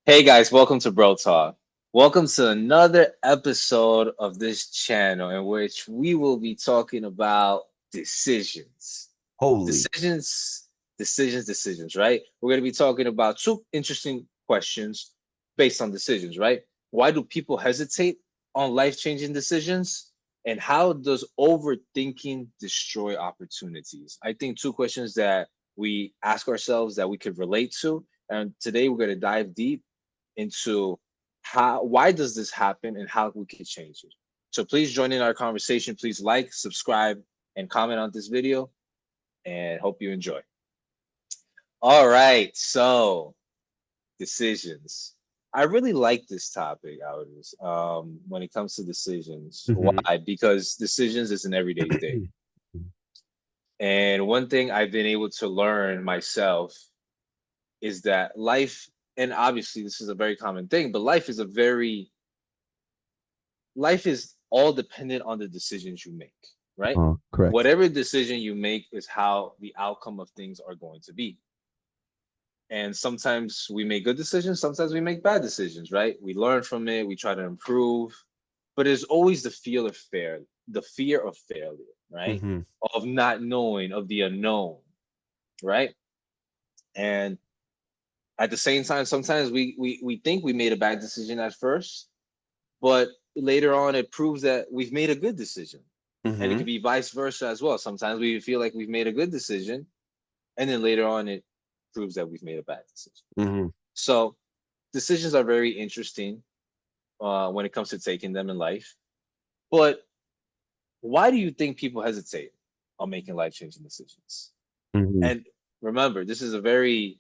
Hey guys, welcome to Bro Talk. Welcome to another episode of this channel in which we will be talking about decisions. Holy. Decisions, decisions, right? We're going to be talking about two interesting questions based on decisions, right? Why do people hesitate on life-changing decisions? And how does overthinking destroy opportunities? I think two questions that we ask ourselves that we could relate to. And today we're going to dive deep into why does this happen and how we can change it. So please join in our conversation. Please like, subscribe, and comment on this video, and hope you enjoy. All right, so decisions. I really like this topic, Aldous, when it comes to decisions. Mhm. Why? Because decisions is an everyday thing. And one thing I've been able to learn myself is that life, and obviously this is a very common thing, but life is all dependent on the decisions you make, right? Correct. Whatever decision you make is how the outcome of things are going to be. And sometimes we make good decisions, sometimes we make bad decisions, right? We learn from it, we try to improve, but there's always the fear of failure, right? Mhm. Of not knowing, of the unknown, right? And at the same time, sometimes we think we made a bad decision at first, but later on it proves that we've made a good decision. And it could Mhm. be vice versa as well. Sometimes we feel like we've made a good decision, and then later on it proves that we've made a bad decision. Mhm. So decisions are very interesting when it comes to taking them in life. But why do you think people hesitate on making life changing decisions? Mhm. And remember, this is a very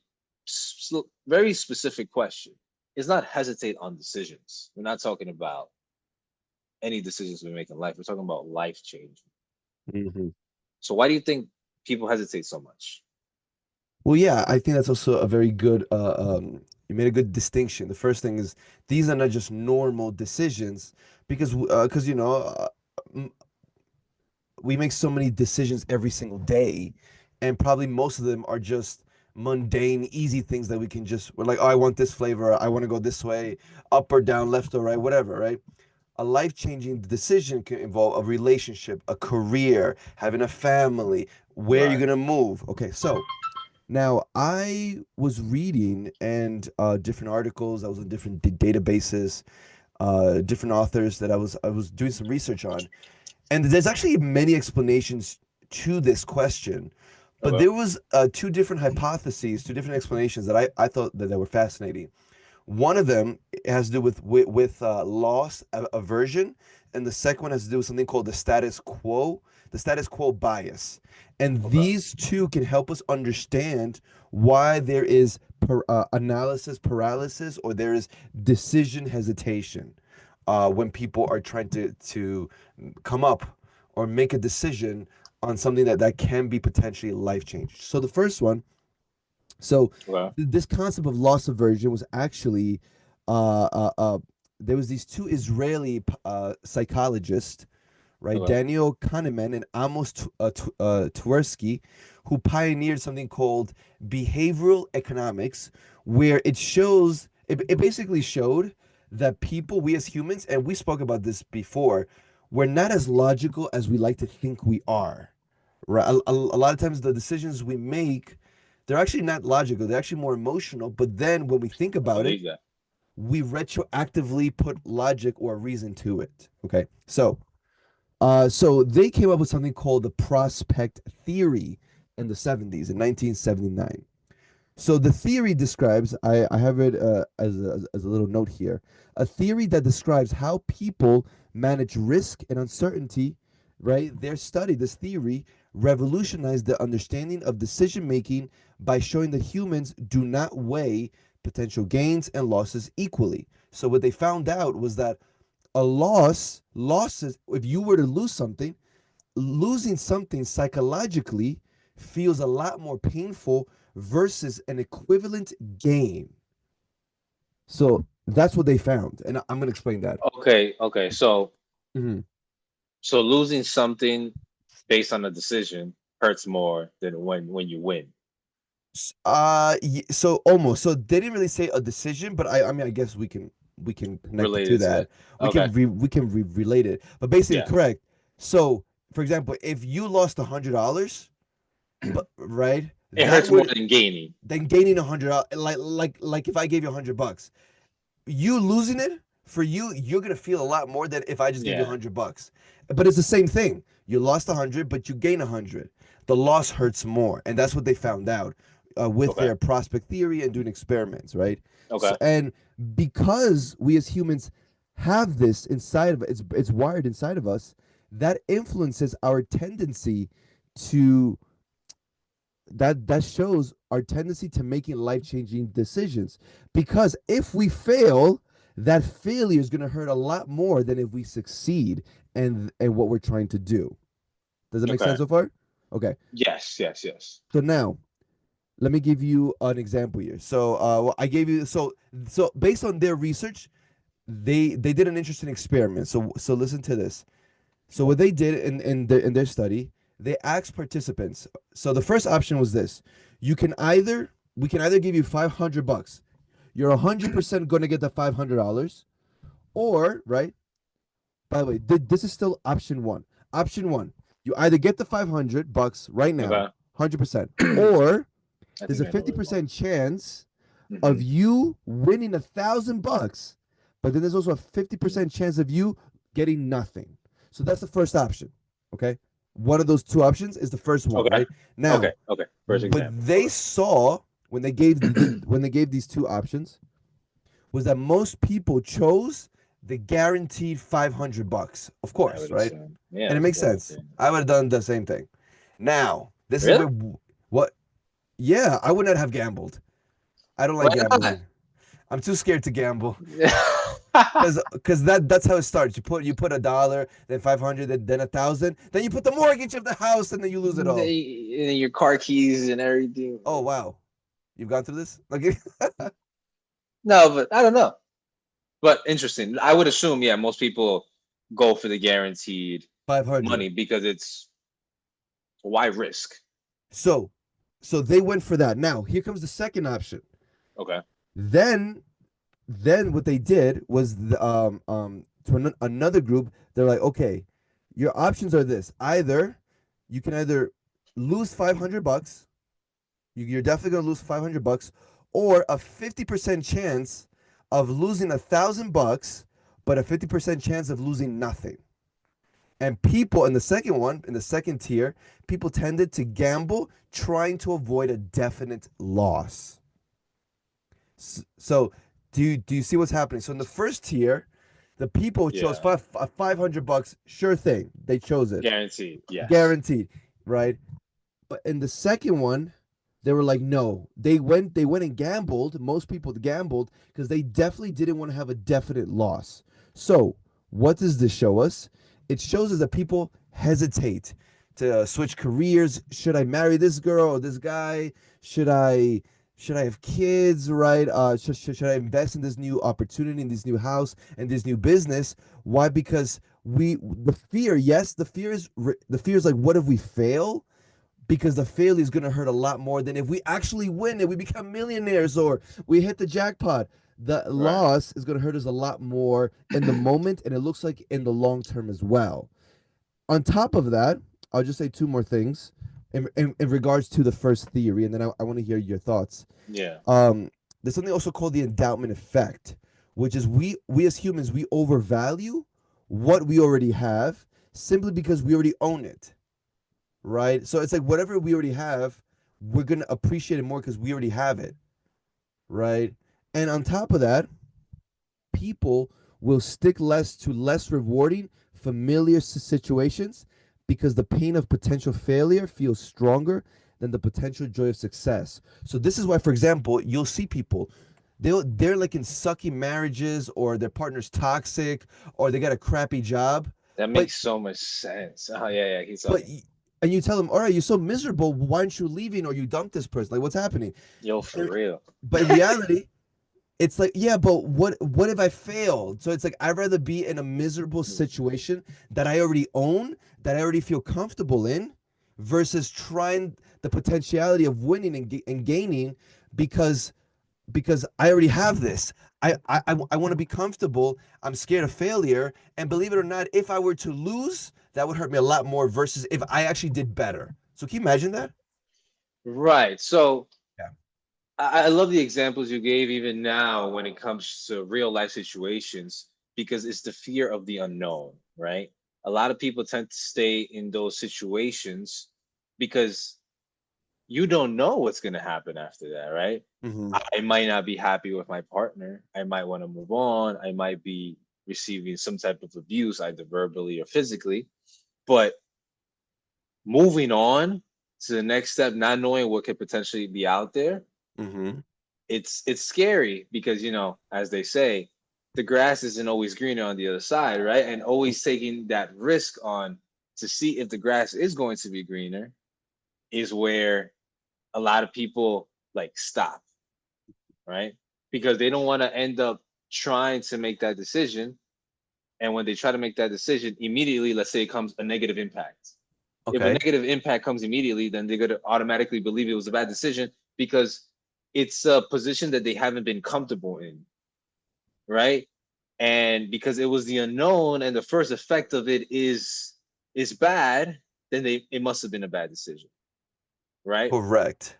specific question. It's not hesitate on decisions. We're not talking about any decisions we make in life. We're talking about life change. Mhm. So why do you think people hesitate so much? Well, yeah, I think that's also a very good you made a good distinction. The first thing is these are not just normal decisions because m- we make so many decisions every single day, and probably most of them are just mundane, easy things that we're like, oh, I want this flavor, I want to go this way, up or down, left or right, whatever, right? A life changing decision can involve a relationship, a career, having a family, where you're Right. going to move. Okay, so now I was reading and different articles, I was on different databases, different authors that I was doing some research on. And there's actually many explanations to this question, but Okay. there was two different hypotheses, two different explanations that I thought that they were fascinating. One of them has to do with loss aversion, and the second one has to do with something called the status quo bias. And Okay. these two can help us understand why there is analysis paralysis or there is decision hesitation when people are trying to come up or make a decision on something that can be potentially life changing. So the first one, so Okay. this concept of loss aversion was actually uh, uh, uh, there was these two Israeli psychologists, right, Okay. Daniel Kahneman and Amos Tversky, who pioneered something called behavioral economics, where it basically showed that people, we as humans, and we spoke about this before, we're not as logical as we like to think we are. Right, a lot of times the decisions we make, they're actually not logical. They're actually more emotional. But then when we think I about it, believe that. we retroactively put logic or reason to it. Okay, so they came up with something called the prospect theory in the 70s, in 1979. So the theory describes, I have it as a little note here, a theory that describes how people manage risk and uncertainty, right? Their study, this theory, revolutionized the understanding of decision making by showing that humans do not weigh potential gains and losses equally. So what they found out was that losses, if you were to lose something, losing something psychologically feels a lot more painful versus an equivalent gain. So that's what they found, and I'm gonna explain that. Okay. Okay. So Mhm. losing something based on a decision hurts more than when you win. So almost. So they didn't really say a decision, but I mean, I guess we can connect it to Related to that. it. Okay. We can relate it, but basically Yeah. correct. So, for example, if you lost $100, but right, It that hurts more would than gaining. then gaining $100, like if I gave you $100, you losing it for you, you're gonna feel a lot more than if I just gave you Yeah. $100. But it's the same thing. You lost 100, but you gain 100. The loss hurts more, and that's what they found out with Okay. their prospect theory and doing experiments, right? So, Okay. and because we as humans have this inside of it's wired inside of us, that influences our tendency to that shows our tendency to making life-changing decisions, because if we fail, that failure is going to hurt a lot more than if we succeed and what we're trying to do. Does that make Okay. sense so far? Okay. Yes. Yes. Yes. So now let me give you an example here. So well, I gave you so based on their research, they did an interesting experiment. So listen to this. So what they did in their study, they asked participants. So the first option was this: we can either give you $500. You're 100% going to get the $500, or right. By the way, this is still option one. Option one: you either get the $500 right now, Okay. 100%, or I there's think a I know this one. 50% chance of Hmm. you winning $1,000, but then there's also a 50% chance of you getting nothing. So that's the first option. Okay. One of those two options is the first one, Okay. right? Now, Okay. Okay. First what example. they saw when they gave when they gave these two options was that most people chose the guaranteed $500. Of I course, would right? assume. Yeah. And it It's makes good. sense. I would have done the same thing. Now, this is Really? where what yeah, I would not have gambled. I don't like Why not? gambling. I'm too scared to gamble because that's how it starts. You put $1, then 500, then 1,000, then you put the mortgage of the house, and then you lose it all. And your car keys and everything. Oh wow, you've gone through this? Okay. No, but I don't know. But interesting. I would assume, yeah, most people go for the guaranteed 500. money because it's why risk? So, so they went for that. Now here comes the second option. Okay. Then, then what they did was another group. They're like, okay, your options are this: either you can either lose $500, you're definitely gonna lose $500, or a 50% chance of losing $1,000, but a 50% chance of losing nothing. And people in the second one, in the second tier, people tended to gamble, trying to avoid a definite loss. So, do you see what's happening? So in the first tier, the people chose Yeah. $500, sure thing, they chose it, Guaranteed. Yes. guaranteed, right? But in the second one, they were like, no, they went and gambled. Most people gambled because they definitely didn't want to have a definite loss. So what does this show us? It shows us that people hesitate to switch careers. Should I marry this girl or this guy? Should I have kids? Right? Should I invest in this new opportunity, in this new house, and this new business? Why? Because the fear. Yes, the fear is like, what if we fail? Because the failure is going to hurt a lot more than if we actually win and we become millionaires or we hit the jackpot. The Right. loss is going to hurt us a lot more in the moment, and it looks like in the long term as well. On top of that, I'll just say two more things in regards to the first theory, and then I want to hear your thoughts. Yeah. There's something also called the endowment effect, which is we as humans, we overvalue what we already have simply because we already own it, right? So it's like whatever we already have, we're going to appreciate it more because we already have it, right? And on top of that, people will stick less to less rewarding, familiar situations because the pain of potential failure feels stronger than the potential joy of success. So this is why, for example, you'll see people they're like in sucky marriages, or their partner's toxic, or they got a crappy job, That but makes so much sense. Oh yeah, yeah. He's but talking. and you tell them, all right, you're so miserable, why aren't you leaving, or you dump this person, like what's happening? Yo, for And- real. but in reality, it's like, yeah, but what if I failed? So it's like, I'd rather be in a miserable situation that I already own, that I already feel comfortable in, versus trying the potentiality of winning and gaining because I already have this. I want to be comfortable. I'm scared of failure. And believe it or not, if I were to lose, that would hurt me a lot more versus if I actually did better. So can you imagine that? Right. So Yeah. I love the examples you gave even now when it comes to real life situations, because it's the fear of the unknown, right? A lot of people tend to stay in those situations because you don't know what's going to happen after that, right? Mm-hmm. I might not be happy with my partner. I might want to move on. I might be receiving some type of abuse, either verbally or physically. But moving on to the next step, not knowing what could potentially be out there, Mm-hmm. it's scary because, as they say, the grass isn't always greener on the other side, right? And always taking that risk on to see if the grass is going to be greener is where a lot of people like stop, right? Because they don't want to end up trying to make that decision. And when they try to make that decision, immediately, let's say it comes a negative impact. If a Okay. negative impact comes immediately, then they're going to automatically believe it was a bad decision because it's a position that they haven't been comfortable in, right? And because it was the unknown and the first effect of it is bad, then it must have been a bad decision, right? Correct.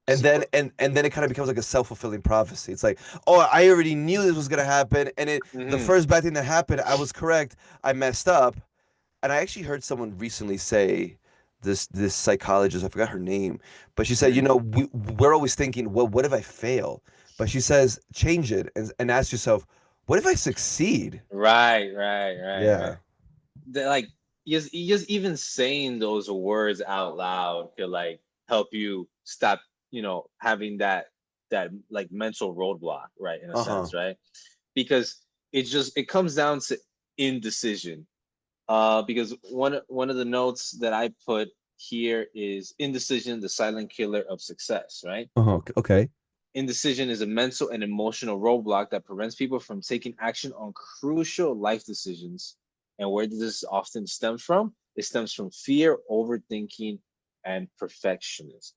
And So, then and then it kind of becomes like a self-fulfilling prophecy. It's like, oh, I already knew this was gonna happen, and the mhm, first bad thing that happened, I was correct. I messed up. And I actually heard someone recently say this psychologist, I forgot her name, but she said, mhm. we're always thinking, well, what if I fail? But she says, change it and ask yourself, what if I succeed? Right. Yeah. Like just even saying those words out loud could like help you stop, having that like mental roadblock, right? In a Uh-huh. sense, right? Because it comes down to indecision. Because one of the notes that I put here is indecision, the silent killer of success, right? Uh-huh. Okay. Indecision is a mental and emotional roadblock that prevents people from taking action on crucial life decisions. And where does this often stem from? It stems from fear, overthinking, and perfectionism,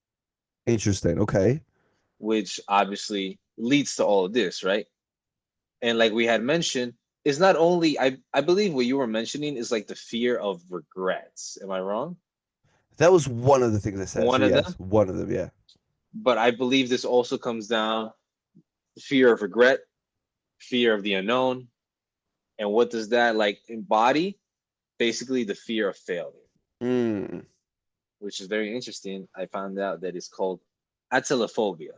Interesting. Okay. which obviously leads to all of this, right? And like we had mentioned, is not only I believe what you were mentioning is like the fear of regrets. Am I wrong? That was one of the things I said. So One of yes, them. one of them, yeah. But I believe this also comes down fear of regret, fear of the unknown. And what does that like embody? Basically the fear of failure, Mm. which is very interesting. I found out that it's called atelophobia.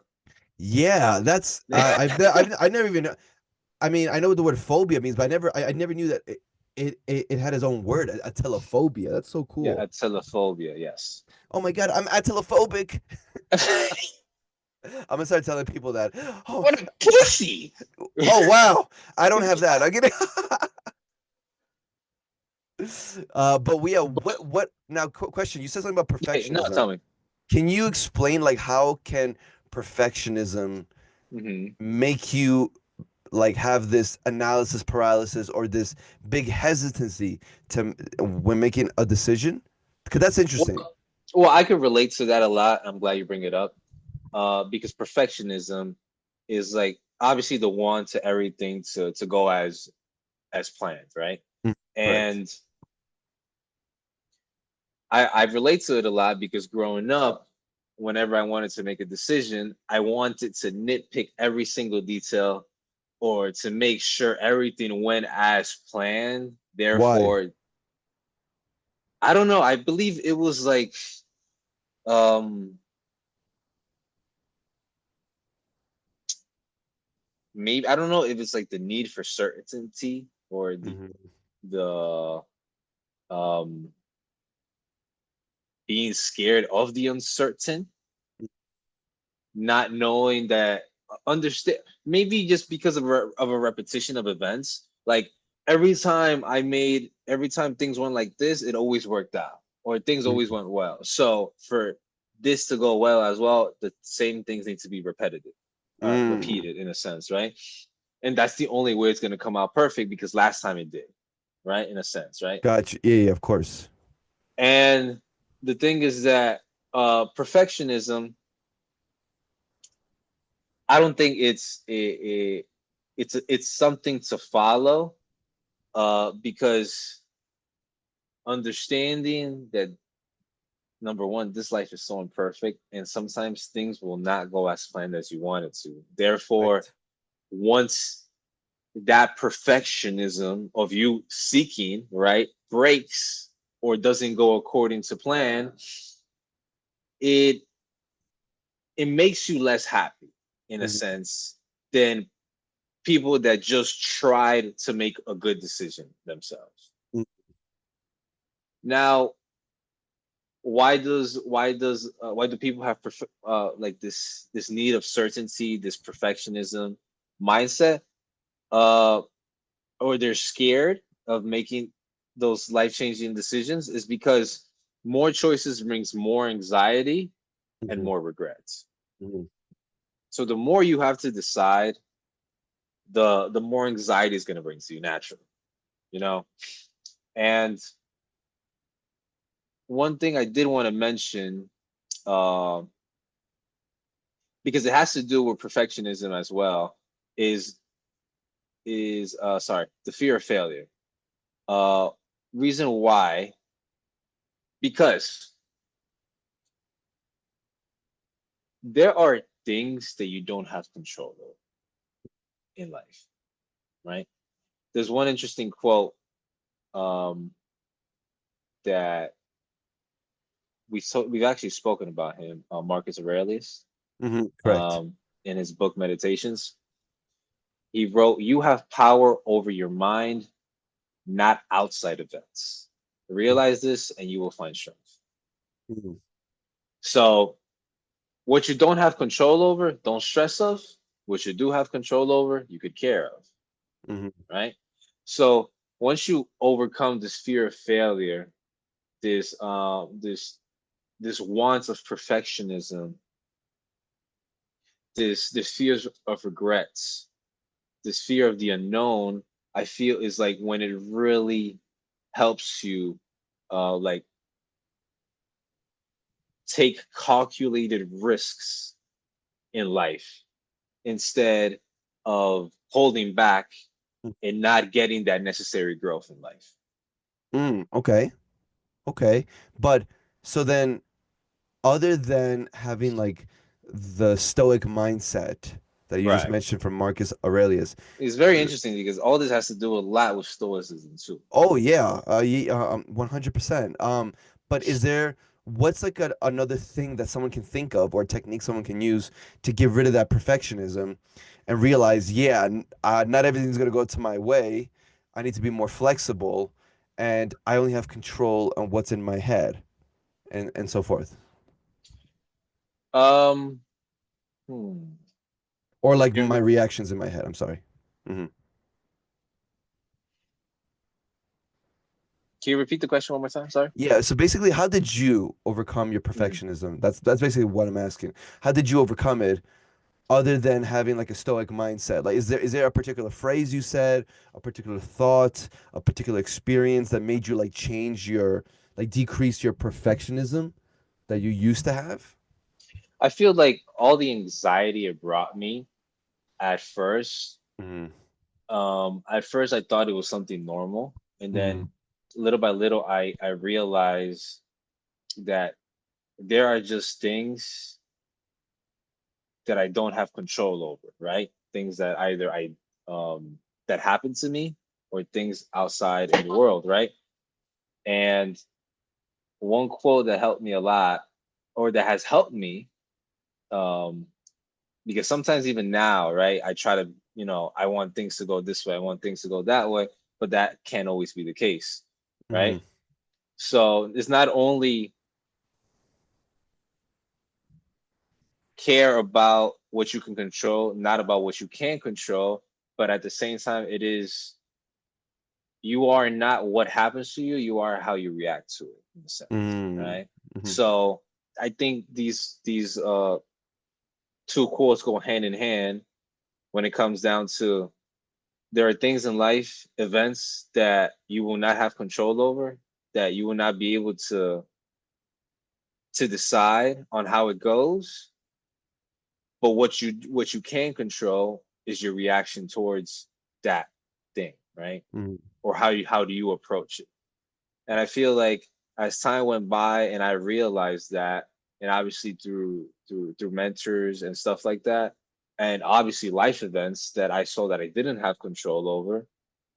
Yeah, that's I never even I mean, I know what the word phobia means, but I never knew that it had its own word, a telephobia. That's so Yeah, cool. atelophobia, yes. Oh my God, I'm atelophobic. I'm gonna start telling people that. Oh, What a pussy. oh wow, I don't have that. I get it. But we what now? Question. You said something about Yeah, no, tell perfectionism. me. Can you explain like how can perfectionism Hmm. make you like have this analysis paralysis or this big hesitancy to when making a decision? Because that's interesting. Well, I could relate to that a lot. I'm glad you bring it up. Because perfectionism is like obviously the want to everything to go as planned, right? Mm, correct. And I relate to it a lot because growing up, whenever I wanted to make a decision, I wanted to nitpick every single detail or to make sure everything went as planned. Why? Therefore, I don't know. I believe it was like um maybe I don't know if it's like the need for certainty or Hmm. the um being scared of the uncertain, not knowing that understand maybe just because of a repetition of events. Like every time things went like this, it always worked out or things always went well. So for this to go well as well, the same things need to be Mm. repeated in a sense, right? And that's the only way it's going to come out perfect because last time it did, right? In a sense, right? Gotcha. Yeah, yeah, of course. And the thing is that perfectionism, I don't think it's something to follow, because understanding that, number one, this life is so imperfect, and sometimes things will not go as planned as you want it to. Therefore, Right. once that perfectionism of you seeking, right, breaks or doesn't go according to plan, it it makes you less happy in a Mhm. sense than people that just tried to make a good decision themselves. Mm. Now, why do people have like this need of certainty, this perfectionism mindset, uh or they're scared of making those life-changing decisions? Is because more choices brings more anxiety and Mhm. more regrets. Mhm. So the more you have to decide, the more anxiety is going to bring to you naturally, you know. And one thing I did want to mention, uh, because it has to do with perfectionism as well, is sorry, the fear of failure. Uh, Reason why? Because there are things that you don't have control over in life, right? There's one interesting quote, um, that we've actually spoken about him, Marcus Aurelius, Mhm. Correct. um, in his book Meditations. He wrote, "You have power over your mind, not outside events. Realize this, and you will find strength." Mhm. So, what you don't have control over, don't stress of. What you do have control over, you could care of, Mhm. right? So, once you overcome this fear of failure, this this want of perfectionism, this fears of regrets, this fear of the unknown, I feel is like when it really helps you, like, take calculated risks in life instead of holding back and not getting that necessary growth in life. Mm. Okay. Okay. But so then, other than having like the stoic mindset that you just Right. mentioned from Marcus Aurelius. It's very interesting because all this has to do a lot with stoicism too. Oh yeah, 100%. But is there what's like another thing that someone can think of or technique someone can use to get rid of that perfectionism and realize, yeah, not everything's gonna go to my way. I need to be more flexible, and I only have control on what's in my head, and so forth. Um, hmm. Or like You're, my reactions in my head. I'm sorry. Hmm. can you repeat the question one more time? Sorry. Yeah, so basically, how did you overcome your Hmm. perfectionism? That's basically what I'm asking. How did you overcome it, other than having like a stoic mindset? Like, is there a particular phrase you said, a particular thought, a particular experience that made you like change your, like decrease your perfectionism that you used to have? I feel like all the anxiety it brought me at first, Mm-hmm. at first I thought it was something normal, and Mm-hmm. then little by little I realized that there are just things that I don't have control over, right? Things that either that happen to me or things outside in the world, right? And one quote that helped me a lot, or that has helped me, um, because sometimes even now, right, I try to, I want things to go this way, I want things to go that way, but that can't always be the case, Mm-hmm. right? So it's not only care about what you can control, not about what you can't control, but at the same time, it is, you are not what happens to you, you are how you react to it, in a sense, right? Mm-hmm. So I think these two quotes go hand in hand when it comes down to, there are things in life, events that you will not have control over, that you will not be able to to decide on how it goes, but what you can control is your reaction towards that thing, right? Mm. Or how do you approach it? And I feel like as time went by and I realized that, and obviously through mentors and stuff like that, and obviously life events that I saw that I didn't have control over,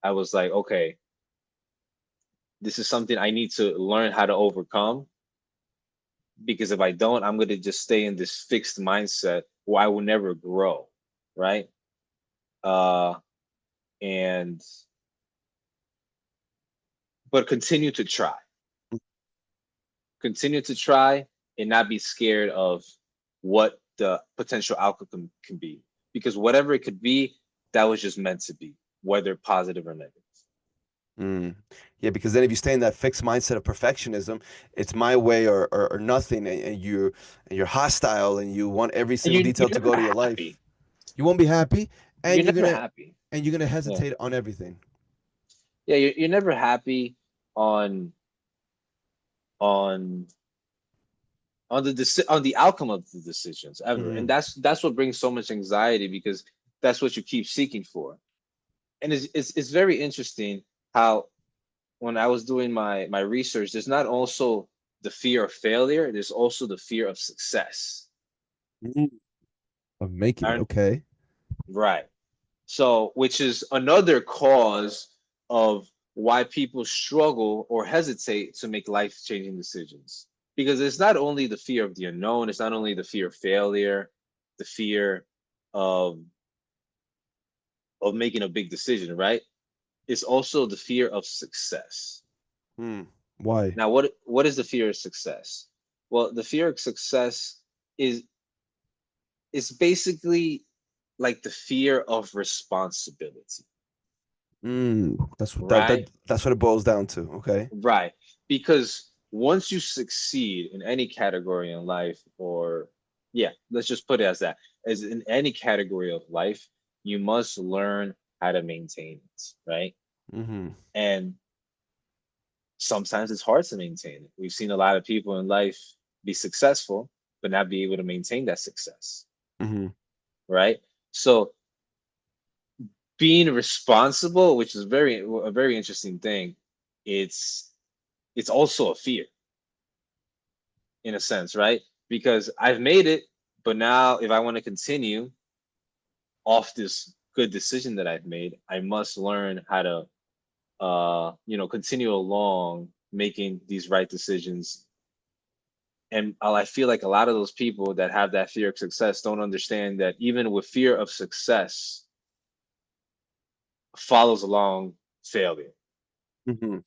I was like, okay, this is something I need to learn how to overcome, because if I don't, I'm going to just stay in this fixed mindset where I will never grow, right? Uh, and but continue to try, and not be scared of what the potential outcome can be, because whatever it could be, that was just meant to be, whether positive or negative. Mm. Yeah, because then if you stay in that fixed mindset of perfectionism, it's my way or nothing, and you're hostile and you want every And single detail you're to go never to your happy. life. You won't be happy, You're and never happy. you're gonna Yeah, hesitate on everything. yeah. You're never happy on on on the outcome of the decisions ever, and Hmm. that's what brings so much anxiety, because that's what you keep seeking for. And it's very interesting how, when I was doing my research, there's not also the fear of failure, there's also the fear of success. Of making it, And okay. right. So, which is another cause of why people struggle or hesitate to make life-changing decisions. Because it's not only the fear of the unknown, it's not only the fear of failure, the fear of making a big decision, right? It's also the fear of success. Hmm. Why? Now, what is the fear of success? Well, the fear of success is basically like the fear of responsibility, That's what right? that's what it boils down to. Okay. Right. Because once you succeed in any category in life, or yeah, let's just put it as that, as in any category of life, you must learn how to maintain it, right? Mm-hmm. And sometimes it's hard to maintain it. We've seen a lot of people in life be successful, but not be able to maintain that success, Mm-hmm. right? So being responsible, which is a very interesting thing, it's also a fear in a sense, right? Because I've made it, but now if I want to continue off this good decision that I've made, I must learn how to continue along making these right decisions. And I feel like a lot of those people that have that fear of success don't understand that even with fear of success follows along failure. Mm-hmm.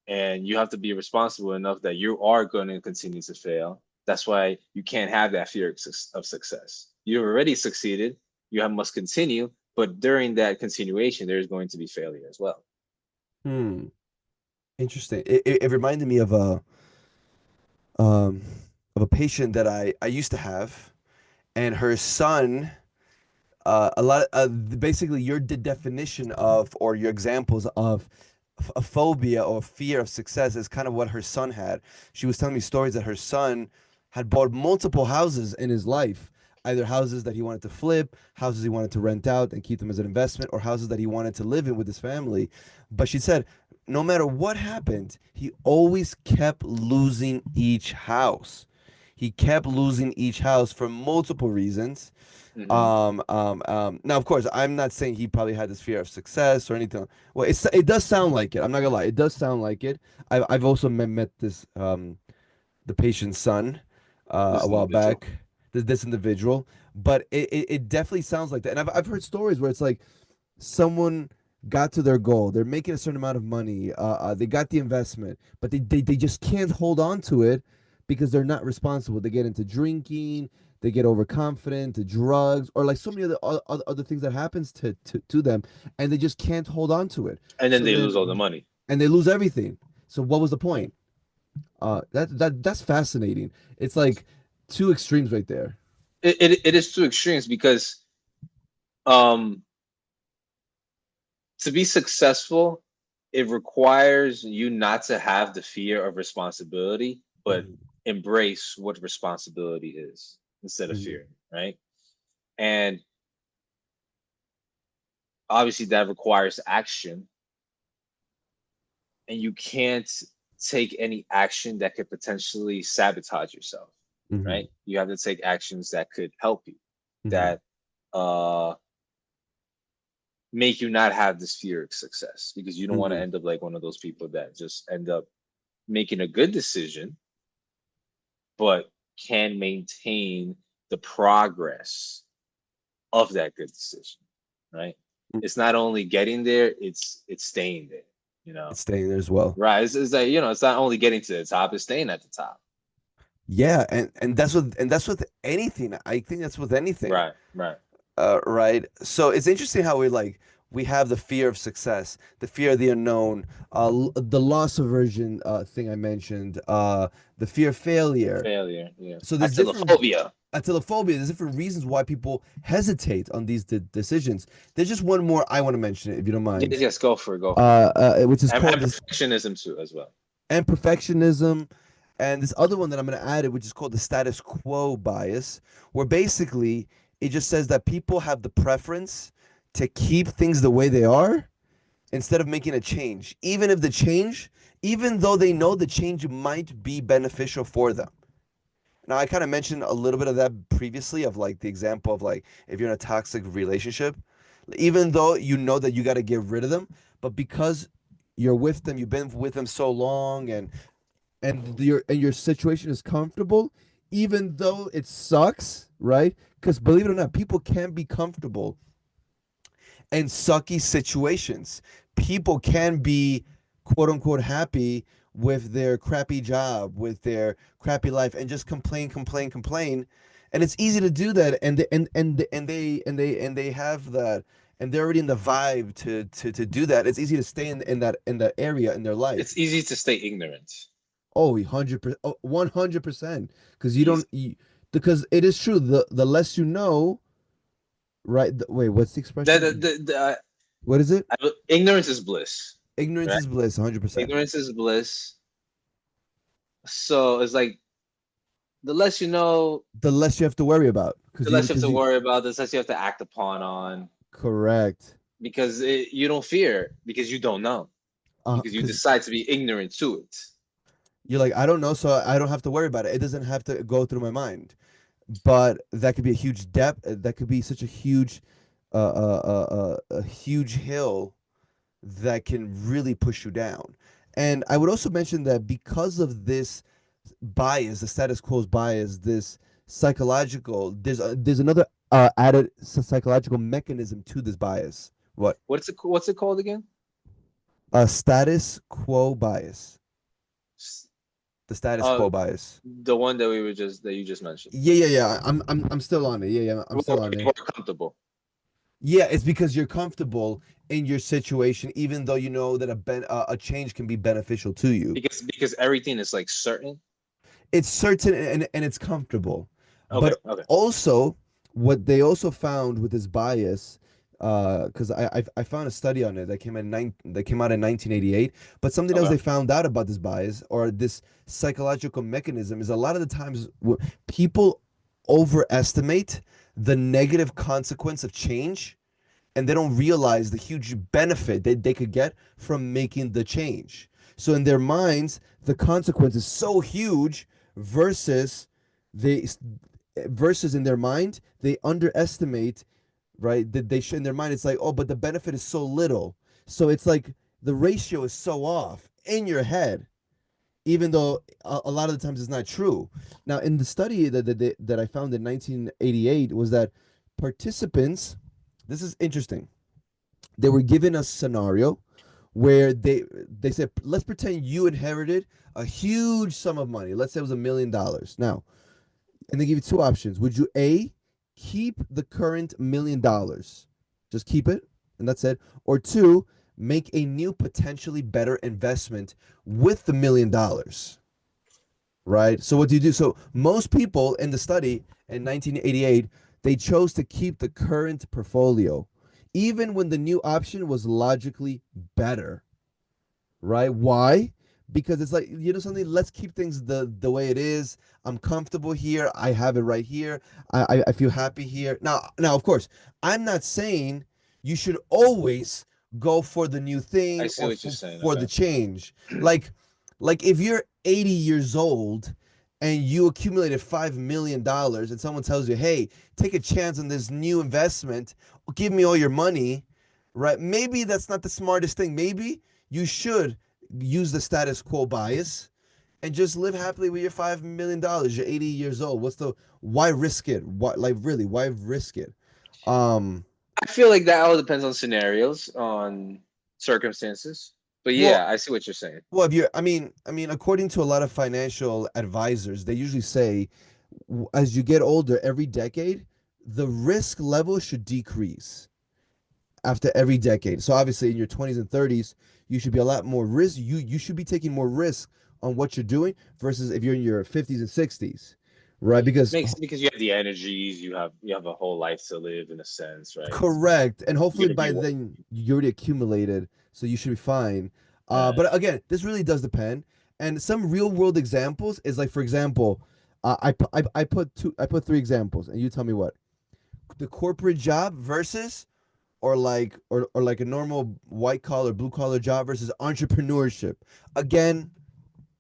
And you have to be responsible enough that you are going to continue to fail. That's why you can't have that fear of success. You've already succeeded. Must continue, but during that continuation, there's going to be failure as well. Hmm. Interesting. It reminded me um of a patient that I used to have, and her son. A lot basically your definition of, or your examples of a phobia or fear of success is kind of what her son had. She was telling me stories that her son had bought multiple houses in his life, either houses that he wanted to flip, houses he wanted to rent out and keep them as an investment, or houses that he wanted to live in with his family. But she said no matter what happened, he always kept losing each house. He kept losing each house for multiple reasons. Hmm. Now, of course, I'm not saying he probably had this fear of success or anything. Well, it does sound like it. I'm not gonna lie, it does sound like it. I've also met this the patient's son a This while individual. back. This individual, but it definitely sounds like that. And I've heard stories where it's like someone got to their goal, they're making a certain amount of money, they got the investment, but they just can't hold on to it because they're not responsible. They get into drinking, they get overconfident, to drugs, or like so many other things that happens to them, and they just can't hold on to it. And then So they lose all the then, money. and they lose everything. So what was the Right. point? That's fascinating. It's like two extremes right there. It is two extremes, because um, to be successful, it requires you not to have the fear of responsibility, but embrace what responsibility is instead of Mhm. fear, right? And obviously that requires action, and you can't take any action that could potentially sabotage yourself, Mhm. right? You have to take actions that could help you, Mhm. that uh make you not have this fear of success, because you don't want to Mhm. end up like one of those people that just end up making a good decision but can maintain the progress of that good decision, right? It's not only getting there, it's staying there, you know. It's staying there as well. Right. It's like, you know, it's not only getting to the top, it's staying at the top. Yeah, and that's with anything. I think that's with anything. Right, right. Right. So it's interesting how we have the fear of success, the fear of the unknown, the loss aversion thing I mentioned, the fear of failure. Failure, yeah. So there's different Atelophobia. atelophobia. There's different reasons why people hesitate on these decisions. There's just one more I want to mention, if you don't Yes, mind, yes, go for it, go for it. which is And called this perfectionism too, as well. and perfectionism, and this other one that I'm going to add it, which is called the status quo bias, where basically it just says that people have the preference to keep things the way they are instead of making a change, even if the change, even though they know the change might be beneficial for them. Now, I kind of mentioned a little bit of that previously, of like the example of like if you're in a toxic relationship, even though you know that you got to get rid of them, but because you're with them, you've been with them so long, and your situation is comfortable, even though it sucks, right? Because believe it or not, people can be comfortable in sucky situations. People can be quote unquote happy with their crappy job, with their crappy life, and just complain, complain, complain. And it's easy to do that, and they have that, and they're already in the vibe to do that. It's easy to stay in that area in their It's life. easy to stay ignorant. Oh, 100%, 100%. Because you don't, Easy. because it is true. The less you know, right? Wait, what's the expression? What is it? Ignorance is bliss, Ignorance right? is bliss, 100%. Ignorance is bliss. So it's like the less you know, The less you have to worry about, the less you have to worry about, the less you have to act upon on, correct. because you don't fear, because you don't know, because you Because decide to be ignorant to it. you're like, I don't know, so I don't have to worry about it. It doesn't have to go through my mind. But that could be a huge depth. That could be such a huge hill that can really push you down. And I would also mention that because of this bias, the status quo's bias, this psychological, there's another added psychological mechanism to this bias. What? What's it called again? A status quo bias. The status Uh, quo bias. the one that you just mentioned. Yeah. I'm still on it. Yeah, I'm still on People there. are comfortable. Yeah, it's because you're comfortable in your situation, even though you know that a change can be beneficial to you. Because everything is like certain. It's certain and it's comfortable. Okay, But okay. also, what they also found with this bias, because I found a study on it that came out in 1988. But something else Okay. they found out about this bias or this psychological mechanism is a lot of the times people overestimate the negative consequence of change, and they don't realize the huge benefit that they could get from making the change. So in their minds, the consequence is so huge versus they versus in their mind they underestimate, right? That they should in their mind it's like, oh, but the benefit is so little. So it's like the ratio is so off in your head, even though a lot of the times it's not true. Now, in the study that I found in 1988 was that participants, this is interesting. They were given a scenario where they said, let's pretend you inherited a huge sum of money. Let's say it was $1 million. Now, and they give you two options. Would you A, keep the current $1 million, just keep it, and that's it, or two, make a new potentially better investment with the $1 million, right? So what do you do? So most people in the study in 1988, they chose to keep the current portfolio, even when the new option was logically better, right? Why? because it's like, you know something, let's keep things the way it is. I'm comfortable here. I have it right here. I feel happy here. Now of course, I'm not saying you should always go for the new I thing see or what you're saying. for the Okay. change. Like if you're 80 years old and you accumulated $5 million and someone tells you, hey, take a chance on this new investment, give me all your money, right? Maybe that's not the smartest thing. Maybe you should use the status quo bias and just live happily with your $5 million. You're 80 years old. Why risk it? Why risk it? Um, I feel like that all depends on scenarios, on circumstances. But well, yeah, I see what you're saying. well, if you're, I mean, according to a lot of financial advisors, they usually say as you get older, every decade, the risk level should decrease after every decade. So obviously, in your 20s and 30s, you should be a lot more risk. You should be taking more risk on what you're doing versus if you're in your 50s and 60s, right? Because Makes because you have the energies, you have a whole life to live in a sense, right? correct, and You're hopefully gonna be by then you already accumulated, so you should be fine. But again, this really does depend. And some real world examples is like, for example, I put three examples, and you tell me what the corporate job versus or like a normal white collar blue collar job versus entrepreneurship. Again,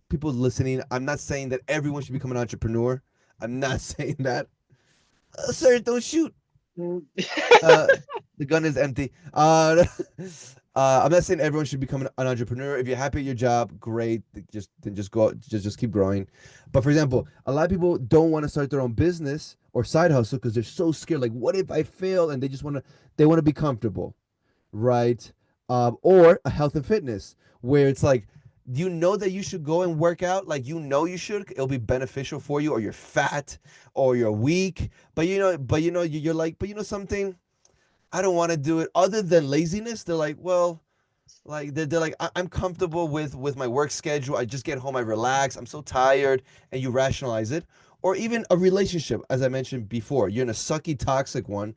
people listening, I'm not saying that everyone should become an entrepreneur. I'm not saying that. Sir, don't shoot. Uh, the gun is empty. I'm not saying everyone should become an entrepreneur. If you're happy at your job, great. Just go, just keep growing. But for example, a lot of people don't want to start their own business or side hustle because they're so scared. Like, what if I fail? And they want to be comfortable, right? Or a health and fitness where it's like, you know that you should go and work out, like you know you should. It'll be beneficial for you, or you're fat, or you're weak. You're like, but you know something, I don't want to do it. Other than laziness, they're like, well, like they're like, I'm comfortable with my work schedule. I just get home, I relax. I'm so tired, and you rationalize it. Or even a relationship, as I mentioned before, you're in a sucky, toxic one,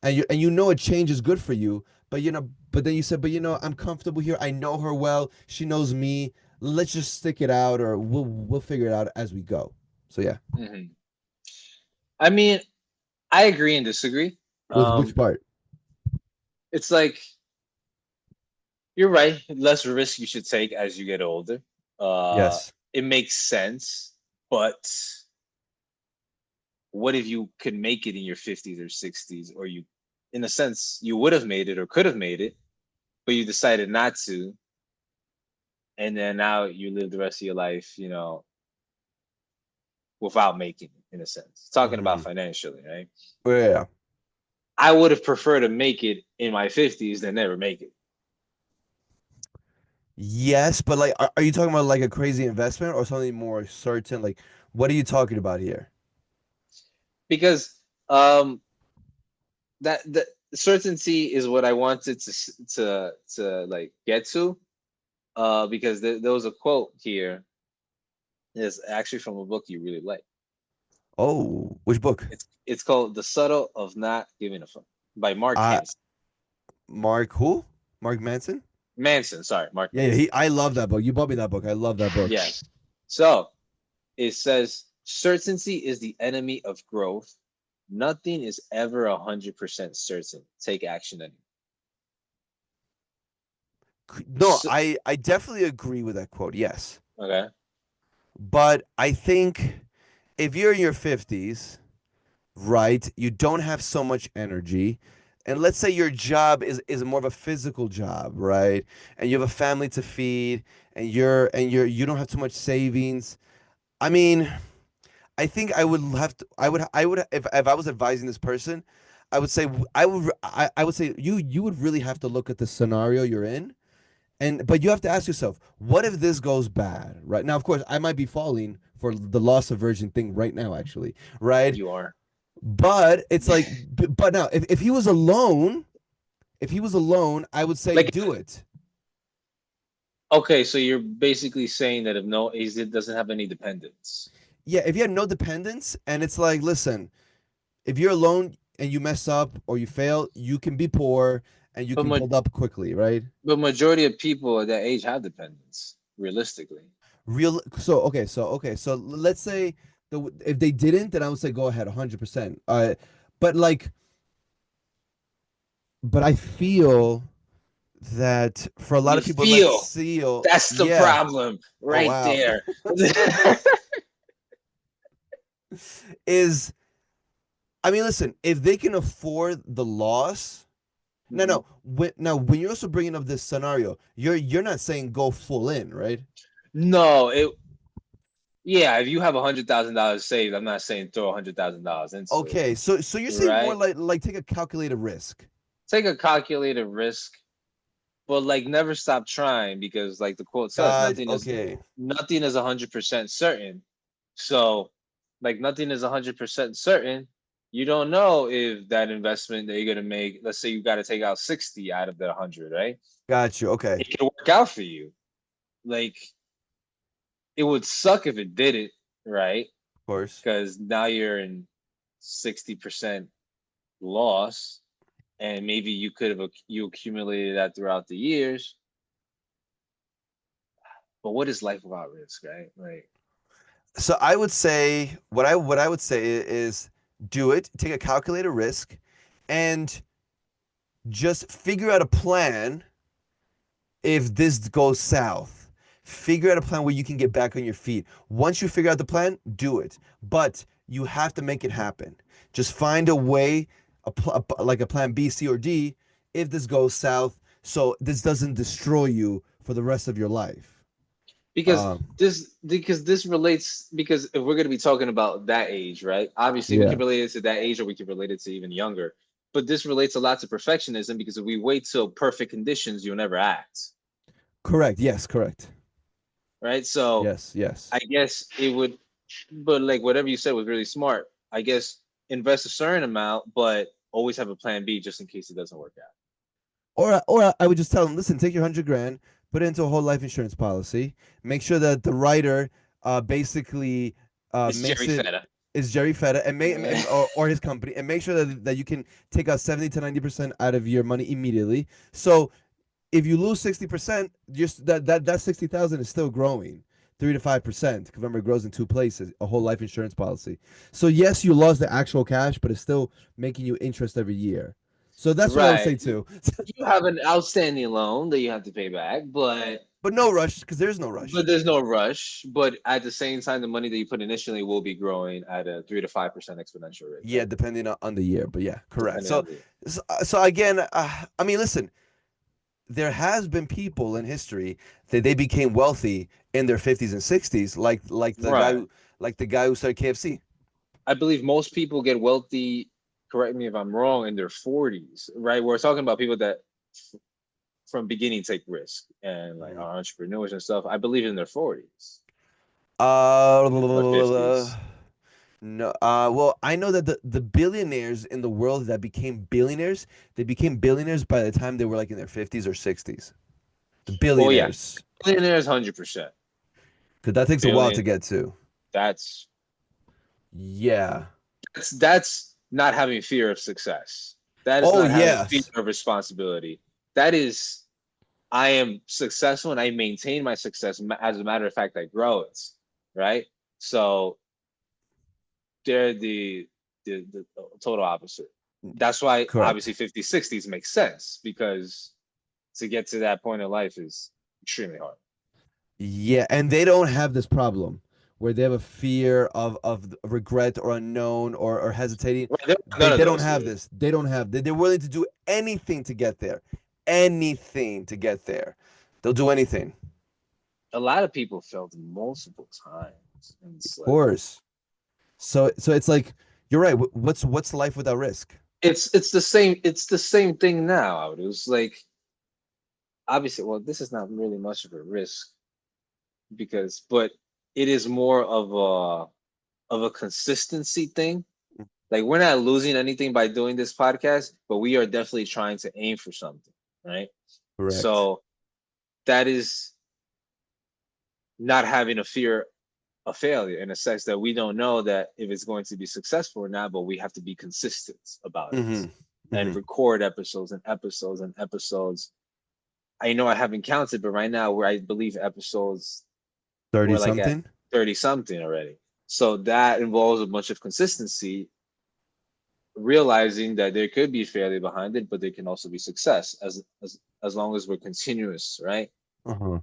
and you know a change is good for you, but then you said, but I'm comfortable here. I know her well. She knows me. Let's just stick it out, or we'll figure it out as we go. So yeah, Mhm. I mean, I agree and disagree. with which part? It's like you're right. Less risk you should take as you get older. Uh, Yes. it makes sense, but what if you could make it in your 50s or 60s, or you, in a sense, you would have made it or could have made it, but you decided not to, and then now you live the rest of your life, without making it, in a sense. Talking about Mm. financially, right? Yeah. I would have preferred to make it in my 50s than never make it. Yes, but like, are you talking about like a crazy investment or something more certain? Like, what are you talking about here? Because um that the certainty is what I wanted to like get to. Because there was a quote here. It's actually from a book you really like. Oh, which book? It's called The Subtle of Not Giving a Fuck by Mark Uh, Hansen. Mark who? Mark Manson? Manson, sorry, Mark Yeah, Manson. I love that book. You bought me that book. I love that book. Yes. So it says certainty is the enemy of growth. Nothing is ever 100% certain. Take action anyway. No, So, I definitely agree with that quote. Yes. okay. But I think if you're in your 50s, right, you don't have so much energy. And let's say your job is more of a physical job, right? And you have a family to feed and you don't have too much savings. I mean, I think I would have to I would if I was advising this person, I would say I would say you would really have to look at the scenario you're in. And but you have to ask yourself, what if this goes bad? Right now, of course, I might be falling for the loss aversion thing right now, actually, right? You are. But it's like, but now, if he was alone, I would say Like, do it. okay, so you're basically saying that if no, he doesn't have any dependents. Yeah, if you had no dependence, and it's like, listen, if you're alone and you mess up or you fail, you can be poor and you But can build up quickly, right? but majority of people at that age have dependents. realistically. So let's say if they didn't, then I would say go ahead 100%. But like, but I feel that for a lot You of people, let's feel see, that's the yeah. problem Oh right wow. there. Is I mean, listen, if they can afford the loss, Mhm. when you're also bringing up this scenario, you're not saying go full in, right? No, yeah, if you have $100,000 saved, I'm not saying throw $100,000 into it, Okay, so you're saying more right? like take a calculated risk. Take a calculated risk, but like never stop trying because like the quote says, God, okay. nothing is 100% certain. So like nothing is 100% certain. You don't know if that investment that you're gonna make, let's say you got to take out 60 out of the 100, right? Got you. Okay. It can work out for you. Like it would suck if it didn't, right? Of course. Because now you're in 60% loss, and maybe you could have you accumulated that throughout the years. But what is life without risk, right? Like, So I would say what I would say is do it, take a calculated risk, and just figure out a plan if this goes south. Figure out a plan where you can get back on your feet. Once you figure out the plan, do it. But you have to make it happen. Just find a way, like a plan B, C, or D, if this goes south, so this doesn't destroy you for the rest of your life. because Um, this relates, because if we're going to be talking about that age, right? Obviously, we yeah. can relate it to that age, or we can relate it to even younger. But this relates a lot to perfectionism because if we wait till perfect conditions, you'll never act, Correct. Yes. Correct. right? So Yes. Yes. I guess it would, but like whatever you said was really smart. I guess invest a certain amount, but always have a plan B just in case it doesn't work out. Or I would just tell them, listen, take your 100 grand, put it into a whole life insurance policy. Make sure that the writer basically It's makes Jerry it Feta. is _J and or his company, and make sure that you can take out 70 to 90% out of your money immediately. So if you lose 60%, just that 60,000 is still growing. 3 to 5%. Remember, it grows in two places. A whole life insurance policy. So yes, you lost the actual cash, but it's still making you interest every year. So that's what I would Right. say too. You have an outstanding loan that you have to pay back, But no rush, because there's no rush. there's no rush. But at the same time, the money that you put initially will be growing at a 3 to 5% exponential rate, Yeah, right? depending on the year, but yeah, correct. Depending So, on the so again, I mean, listen, there has been people in history that they became wealthy in their 50s and 60s, right. like the guy who started KFC. I believe most people get wealthy. Correct me if I'm wrong. In their 40s, right? We're talking about people that from beginning take risk and like Mhm. are entrepreneurs and stuff. I believe in their 40s or Uh, 50s. no. Well, I know that the billionaires in the world that became billionaires, they became billionaires by the time they were like in their 50s or 60s. The Oh yeah, billionaires, billionaires, 100%. because that takes a while to Billion. get to. That's Yeah. that's not having fear of success. That is Oh not having fear yes. of responsibility. That is, I am successful and I maintain my success. As a matter of fact, I grow it, right? So they're the total opposite. That's why Correct. obviously 50s, 60s makes sense because to get to that point in life is extremely hard. Yeah, and they don't have this problem where they have a fear of regret or unknown or hesitating. Right, there are They none of they don't those have here. this. They don't have. They're willing to do anything to get there. Anything to get there. They'll do anything. A lot of people failed multiple times, and it's Of like course. So it's like you're right. What's life without risk? it's the same thing now. It was like obviously, well, this is not really much of a risk because, but it is more of a consistency thing. Like we're not losing anything by doing this podcast, but we are definitely trying to aim for something, right? Correct. So that is not having a fear of failure in a sense that we don't know that if it's going to be successful or not, but we have to be consistent about it Mm-hmm. and Mm-hmm. record episodes and episodes and episodes I know I haven't counted, but right now I believe episodes 30 we're like at something. 30 something already. So that involves a bunch of consistency, realizing that there could be failure behind it, but there can also be success as long as we're continuous, right? Uh-huh.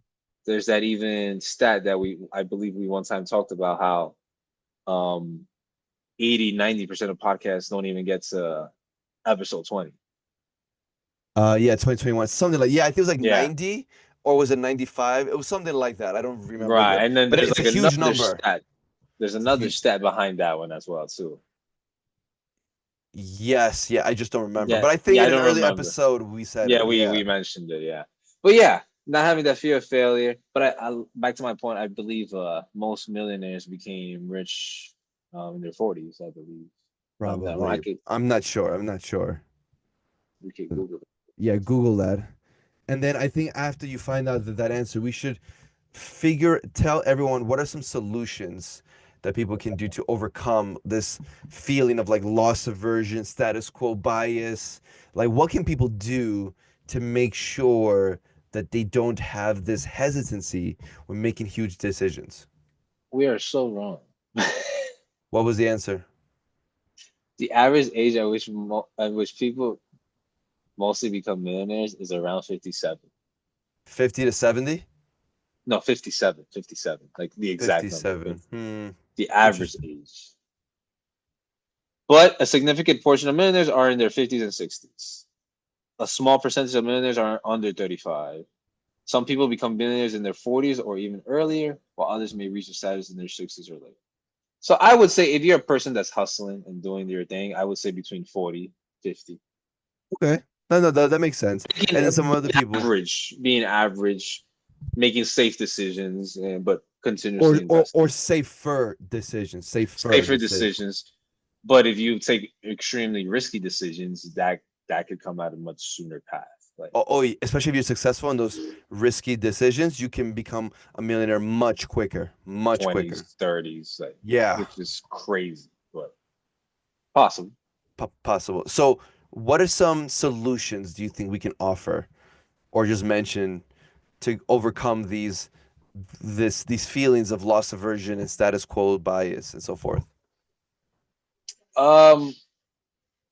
There's that even stat that I believe we one time talked about how 80-90% of podcasts don't even get to episode 20. Yeah, 2021. Something like, yeah, I think it was like Yeah. 90, or was it 95? It was something like that. I don't remember, Right. but And then but there's it's a like huge another number. stat. There's It's a another huge. stat behind that one as well, too. Yes, yeah, I just don't remember. Yeah. But I think Yeah, I in an don't earlier remember. episode we said Yeah, it. we Yeah. mentioned it, yeah. But yeah, not having that fear of failure. But I back to my point, I believe most millionaires became rich in their 40s, I believe. If I'm not wrong. Probably. I'm not sure. We could Google it. Yeah, Google that. And then I think after you find out that answer, we should tell everyone what are some solutions that people can do to overcome this feeling of like loss aversion, status quo bias. Like, what can people do to make sure that they don't have this hesitancy when making huge decisions? We are so wrong. What was the answer? The average age at which people mostly become millionaires is around 57. 50 to 70? No, 57, 57. Like the exact number. 57. The average Interesting. age. But a significant portion of millionaires are in their 50s and 60s. A small percentage of millionaires are under 35. Some people become millionaires in their 40s or even earlier, while others may reach the status in their 60s or later. So I would say if you're a person that's hustling and doing your thing, I would say between 40, 50. Okay. No, that makes sense. And then some other people, Being average, making safe decisions, but continuously or investing. safer decisions, Safer decisions. But if you take extremely risky decisions, that could come at a much sooner path. Like especially if you're successful in those risky decisions, you can become a millionaire much quicker, much quicker. 20s, 30s, like Yeah, which is crazy, but possible. possible. So, what are some solutions do you think we can offer, or just mention, to overcome these feelings of loss aversion and status quo bias and so forth? Um,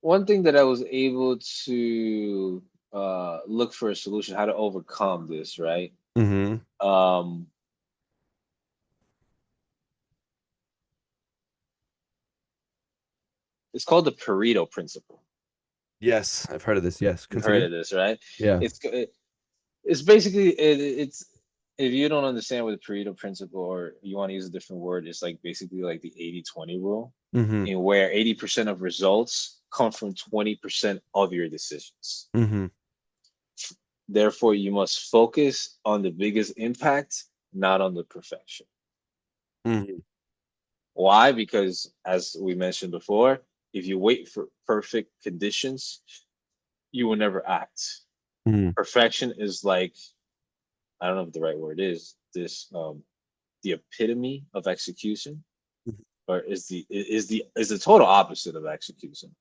One thing that I was able to look for a solution, how to overcome this, right? Mm-hmm. Um, it's called the Pareto principle. Yes, I've heard of this. Yes, You've heard continue. of this, right? Yeah. It's basically it's if you don't understand what the Pareto principle, or you want to use a different word, it's like basically like the 80-20 rule, Mm-hmm. in where 80% of results come from 20% of your decisions. Mm-hmm. Therefore, you must focus on the biggest impact, not on the perfection. Mm-hmm. Why? Because as we mentioned before, if you wait for perfect conditions, you will never act. Mm-hmm. Perfection is like, I don't know if the right word is this, the epitome of execution, or is the total opposite of execution.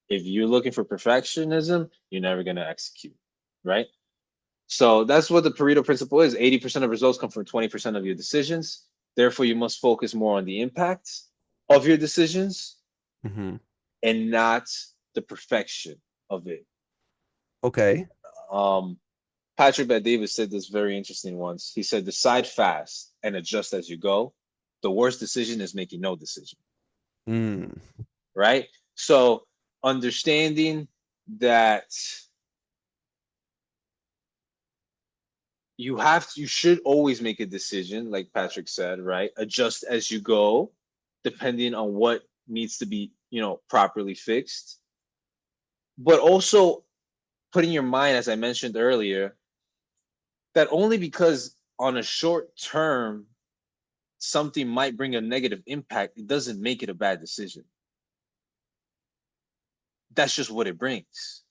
If you're looking for perfectionism, you're never going to execute, right? So that's what the Pareto principle is. 80% of results come from 20% of your decisions. Therefore, you must focus more on the impact of your decisions Mm-hmm. and not the perfection of it. Okay. Um, Patrick Bet-David said this very interesting once. He said, decide fast and adjust as you go. The worst decision is making no decision, Mm. right? So understanding that you should always make a decision, like Patrick said, right? Adjust as you go, depending on what needs to be, properly fixed. But also putting your mind, as I mentioned earlier, that only because on a short term something might bring a negative impact, it doesn't make it a bad decision. That's just what it brings.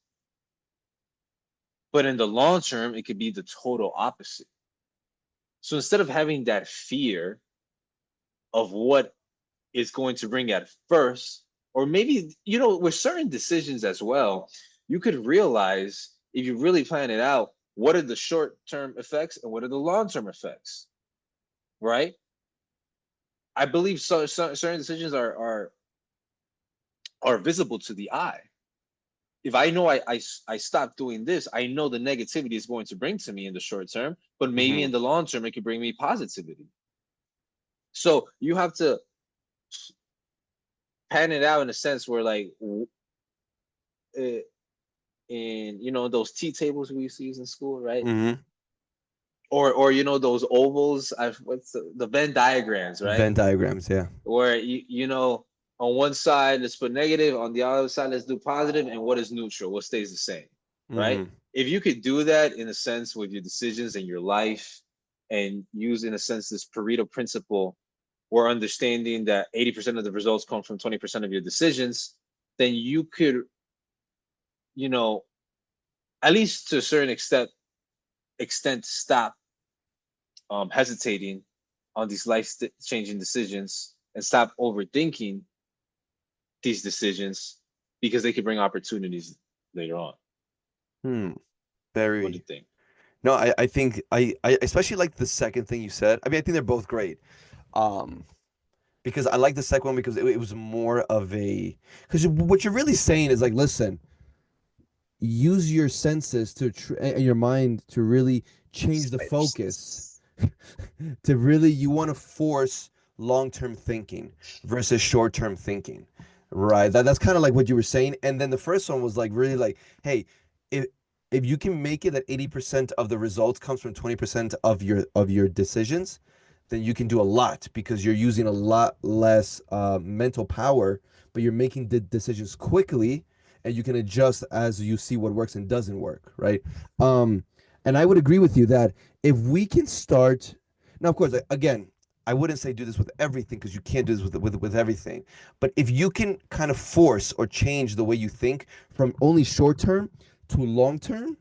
But in the long term, it could be the total opposite. So instead of having that fear of what it's going to bring at first, or maybe, with certain decisions as well, you could realize if you really plan it out, what are the short-term effects and what are the long-term effects, right? I believe certain decisions are visible to the eye. If I know I stop doing this, I know the negativity is going to bring to me in the short term, but maybe in the long term, it could bring me positivity. So you have to pan it out in a sense where, like, in those T tables we used to use in school, right? Or those ovals. What's the Venn diagrams, right? Venn diagrams, yeah. Where on one side let's put negative, on the other side let's do positive, and what is neutral, what stays the same, right? If you could do that in a sense with your decisions and your life, and use in a sense this Pareto principle, where understanding that 80% of the results come from 20% of your decisions, then you could, at least to a certain extent stop hesitating on these life-changing decisions and stop overthinking these decisions, because they could bring opportunities later on. Very. What do you think? No, I think I especially like the second thing you said. I mean, I think they're both great. Because I like the second one because it was more of a, because what you're really saying is like, listen, use your senses and your mind to really change the focus. To really, you want to force long-term thinking versus short-term thinking, right? That's kind of like what you were saying. And then the first one was like really like, hey, if you can make it that 80% of the results comes from 20% of your decisions, then you can do a lot, because you're using a lot less mental power, but you're making the decisions quickly, and you can adjust as you see what works and doesn't work, right? And I would agree with you that if we can start now, of course, again, I wouldn't say do this with everything, because you can't do this with everything. But if you can kind of force or change the way you think from only short term to long term,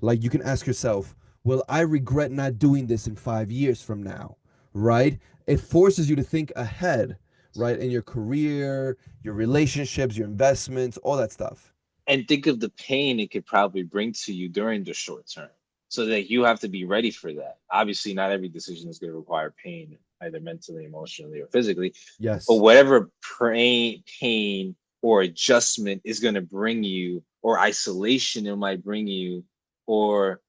like you can ask yourself, will I regret not doing this in 5 years from now? Right? It forces you to think ahead, right? In your career, your relationships, your investments, all that stuff. And think of the pain it could probably bring to you during the short term, so that you have to be ready for that. Obviously, not every decision is going to require pain, either mentally, emotionally, or physically. Yes. But whatever pain or adjustment is going to bring you, or isolation it might bring you, or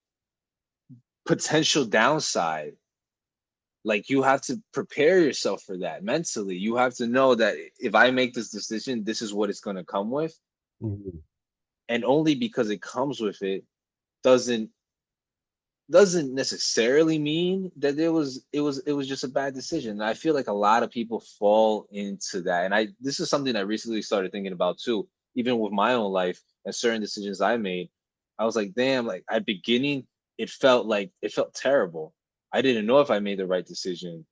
potential downside, like, you have to prepare yourself for that mentally. You have to know that if I make this decision, this is what it's going to come with. And only because it comes with it doesn't necessarily mean that it was just a bad decision. And I feel like a lot of people fall into that. And this is something I recently started thinking about too, even with my own life and certain decisions I made. I was like, damn, like at beginning, it felt terrible. I didn't know if I made the right decision,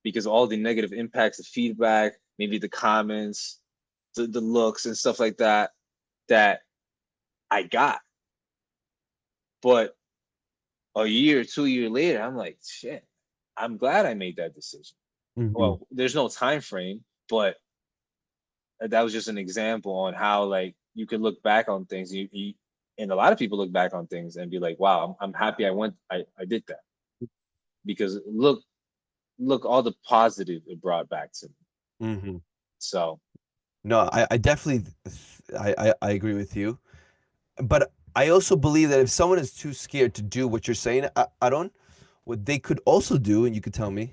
because all the negative impacts, the feedback, maybe the comments, the looks and stuff like that I got. But a year, 2 years later, I'm like, shit, I'm glad I made that decision. Well, there's no time frame, but that was just an example on how, like, you could look back on things. And a lot of people look back on things and be like, wow, I'm happy I did that, because look all the positive it brought back to me. So no, I definitely I agree with you, but I also believe that if someone is too scared to do what you're saying, I don't, what they could also do, and you could tell me,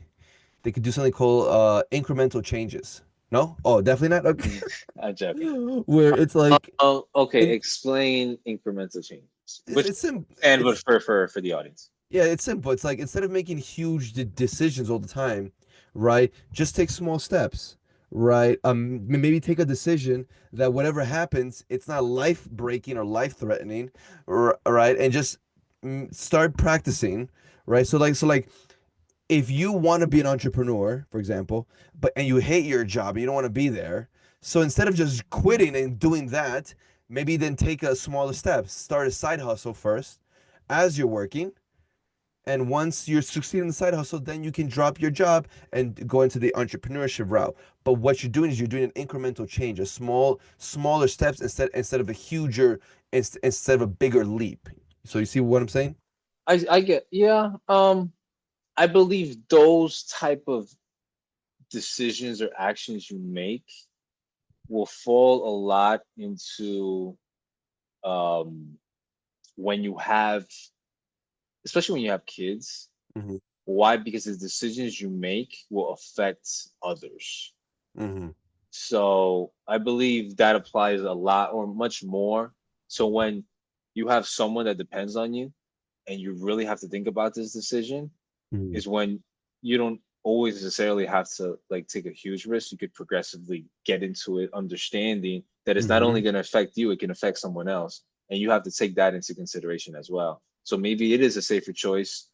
they could do something called incremental changes. No? Oh, definitely not. Okay. I'm joking. Where it's like, okay, explain incremental changes. it's simple. But for the audience. Yeah, it's simple. It's like, instead of making huge decisions all the time, right? Just take small steps, right? Maybe take a decision that whatever happens, it's not life breaking or life threatening, right? And just start practicing, right? So like, if you want to be an entrepreneur, for example, and you hate your job, you don't want to be there. So instead of just quitting and doing that, maybe then take a smaller step. Start a side hustle first as you're working. And once you're succeeding in the side hustle, then you can drop your job and go into the entrepreneurship route. But what you're doing is you're doing an incremental change, smaller steps instead of a huger, instead of a bigger leap. So you see what I'm saying? I get, yeah. I believe those type of decisions or actions you make will fall a lot into um when you have, especially when you have kids. Hmm. Why? Because the decisions you make will affect others. Hmm. So I believe that applies a lot or much more. So when you have someone that depends on you and you really have to think about this decision, Hmm. is when you don't always necessarily have to like take a huge risk. You could progressively get into it, understanding that it's not Hmm. only going to affect you, it can affect someone else. And you have to take that into consideration as well. So maybe it is a safer choice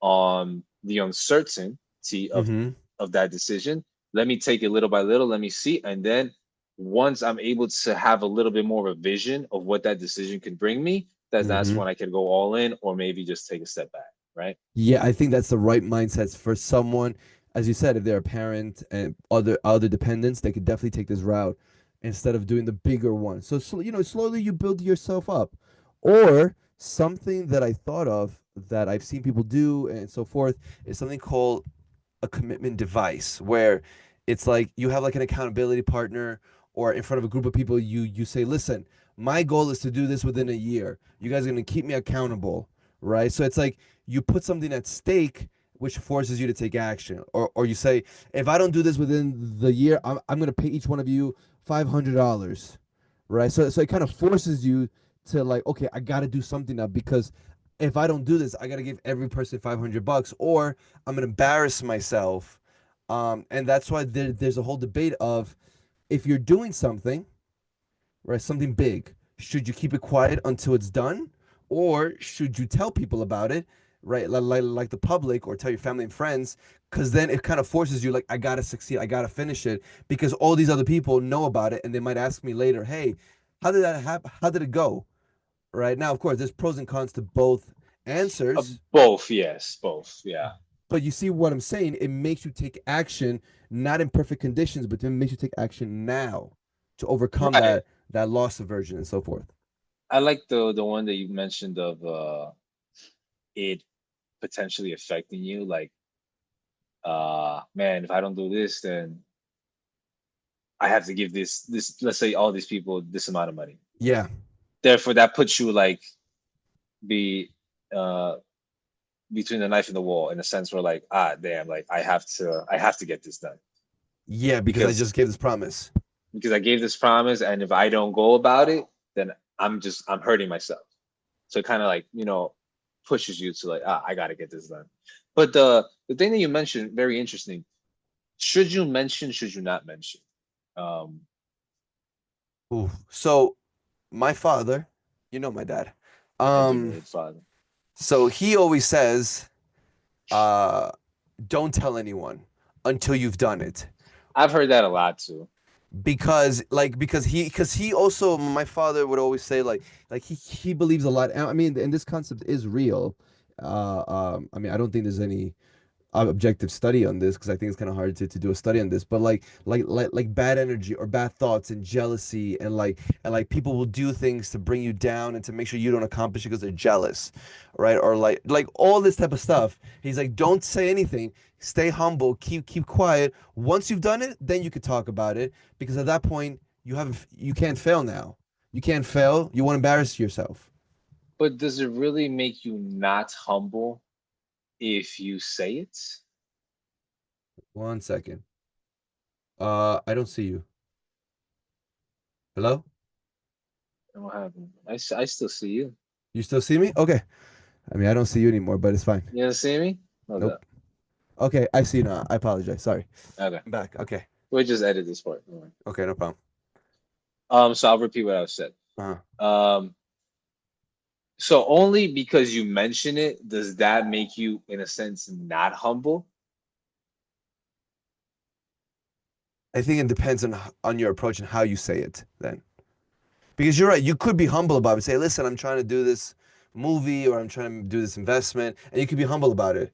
on the uncertainty Hmm. of that decision. Let me take it little by little, let me see. And then once I'm able to have a little bit more of a vision of what that decision can bring me, that's Hmm. when I could go all in or maybe just take a step back, right? Yeah, I think that's the right mindset for someone. As you said, if they're a parent and other dependents, they could definitely take this route instead of doing the bigger one. So you know, slowly you build yourself up. Or something that I thought of that I've seen people do and so forth is something called a commitment device, where it's like you have like an accountability partner, or in front of a group of people you say, listen, my goal is to do this within a year. You guys are going to keep me accountable, right? So it's like you put something at stake which forces you to take action, or you say, if I don't do this within the year, I'm going to pay each one of you $500, right? So it kind of forces you to like, okay, I got to do something now, because if I don't do this, I got to give every person $500, or I'm gonna embarrass myself. And that's why there's a whole debate of, if you're doing something, right, something big, should you keep it quiet until it's done, or should you tell people about it, right, like the public, or tell your family and friends, because then it kind of forces you, like, I gotta succeed, I gotta finish it, because all these other people know about it, and they might ask me later, hey, how did that happen? How did it go? Right now, of course, there's pros and cons to both answers. Both, yes, both, yeah. But you see what I'm saying? It makes you take action, not in perfect conditions, but it makes you take action now to overcome Right. that loss aversion and so forth. I like the one that you mentioned of it potentially affecting you. Like, man, if I don't do this, then I have to give this, let's say all these people this amount of money. Yeah. Therefore, that puts you like be uh between the knife and the wall in a sense where like, ah, damn, like I have to get this done Yeah, because I because just gave this promise. I gave this promise, and if I don't go about it, then I'm hurting myself. So it kind of like, pushes you to like, ah, I got to get this done. But the thing that you mentioned, very interesting. Should you mention? Should you not mention? Um, Ooh. So my father, you know my dad. I do know Um, your father. so he always says, uh, don't tell anyone until you've done it. I've heard that a lot too. Because he also, my father would always say, like he believes a lot. I mean, and this concept is real. I mean, I don't think there's any objective study on this, because I think it's kind of hard to do a study on this. But like bad energy or bad thoughts and jealousy, and like people will do things to bring you down and to make sure you don't accomplish it because they're jealous, right? Or like all this type of stuff. He's like, don't say anything. Stay humble. Keep quiet. Once you've done it, then you could talk about it, because at that point you can't fail now. You can't fail. You won't embarrass yourself. But does it really make you not humble if you say it? 1 second. I don't see you. Hello? And what happened? I still see you. You still see me? Okay. I mean, I don't see you anymore, but it's fine. You don't see me? Hold Nope. up. Okay, I see you now. I apologize. Sorry. Okay. I'm back. Okay. We'll just edit this part. Don't worry. Okay, no problem. So I'll repeat what I said. Uh-huh. Um, so only because you mention it does that make you, in a sense, not humble? I think it depends on your approach and how you say it then. Because you're right, you could be humble about it. Say, listen, I'm trying to do this movie, or I'm trying to do this investment, and you could be humble about it.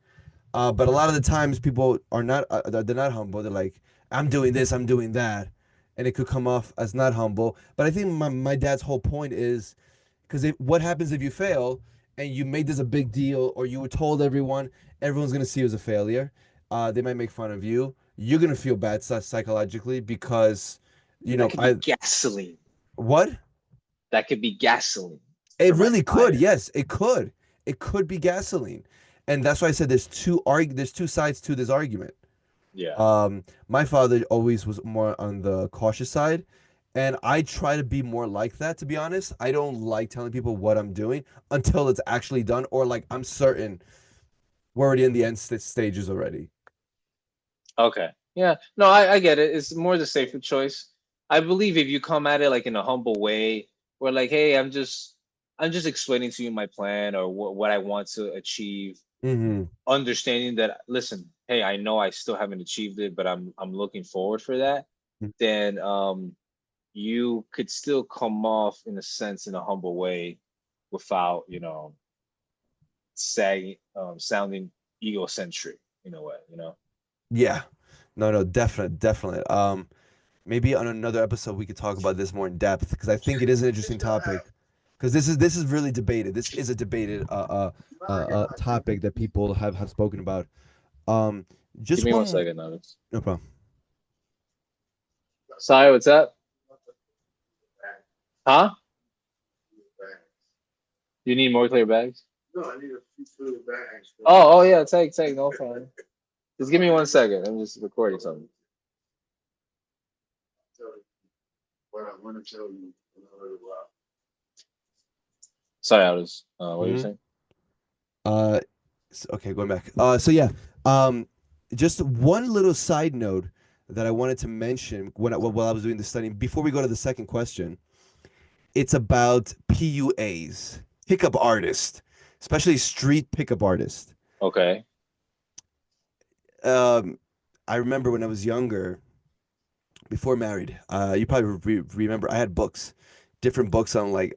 But a lot of the times people are not, they're not humble. They're like, I'm doing this, I'm doing that. And it could come off as not humble. But I think my dad's whole point is, because what happens if you fail? and you made this a big deal, or you were told everyone's gonna see you as a failure. They might make fun of you. You're gonna feel bad psychologically because, That could be I gasoline. what? That could be gasoline It for my really could. fire. Yes, it could. It could be gasoline, and that's why I said there's two sides to this argument. Yeah. My father always was more on the cautious side, and I try to be more like that, to be honest. I don't like telling people what I'm doing until it's actually done, or like I'm certain we're already in the end stages already. Okay. Yeah. No, I get it. It's more the safer choice. I believe if you come at it like in a humble way, where like, hey, I'm just explaining to you my plan or what I want to achieve, Mm-hmm. understanding that listen, hey, I know I still haven't achieved it, but I'm looking forward for that. Then you could still come off in a sense in a humble way without, sounding egocentric in a way, Yeah. No, no, definitely. Maybe on another episode we could talk about this more in depth because I think it is an interesting topic. Because this is really debated. This is a debated topic that people have spoken about. Um, Give just me one one. second, notice. No problem. Sorry, what's up? Huh? You need more clear bags? No, I need a few clear bags. Oh, yeah, take, no problem. Just give me 1 second. I'm just recording something. What I want to tell you in a little while. Sorry, I was. What were you Mhm. saying? Okay, going back. So yeah, just one little side note that I wanted to mention while I was doing the study before we go to the second question. It's about PUAs, pickup artists, especially street pickup artists. Okay. Um, I remember when I was younger, before married. You probably remember I had books, different books on like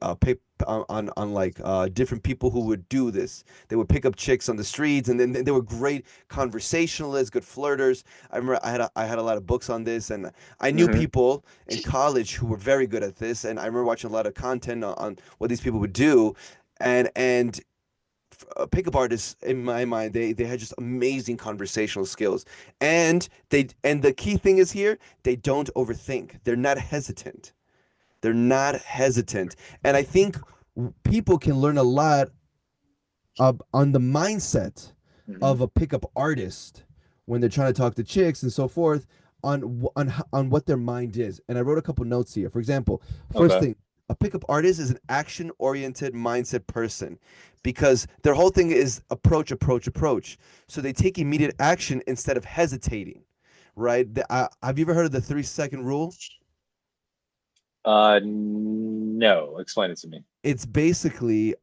on like different people who would do this. They would pick up chicks on the streets, and then they were great conversationalists, good flirters. I remember I had a lot of books on this, and I knew Mm-hmm. people in college who were very good at this, and I remember watching a lot of content on what these people would do, and pickup artists in my mind they had just amazing conversational skills, and the key thing is here, they don't overthink, they're not hesitant, and I think people can learn a lot on the mindset Mm-hmm. of a pickup artist when they're trying to talk to chicks and so forth, on what their mind is. And I wrote a couple notes here. For example, first Okay. thing, a pickup artist is an action oriented mindset person because their whole thing is approach. So they take immediate action instead of hesitating, right? Have you ever heard of the 3 second rule? No. Explain it to me. It's basically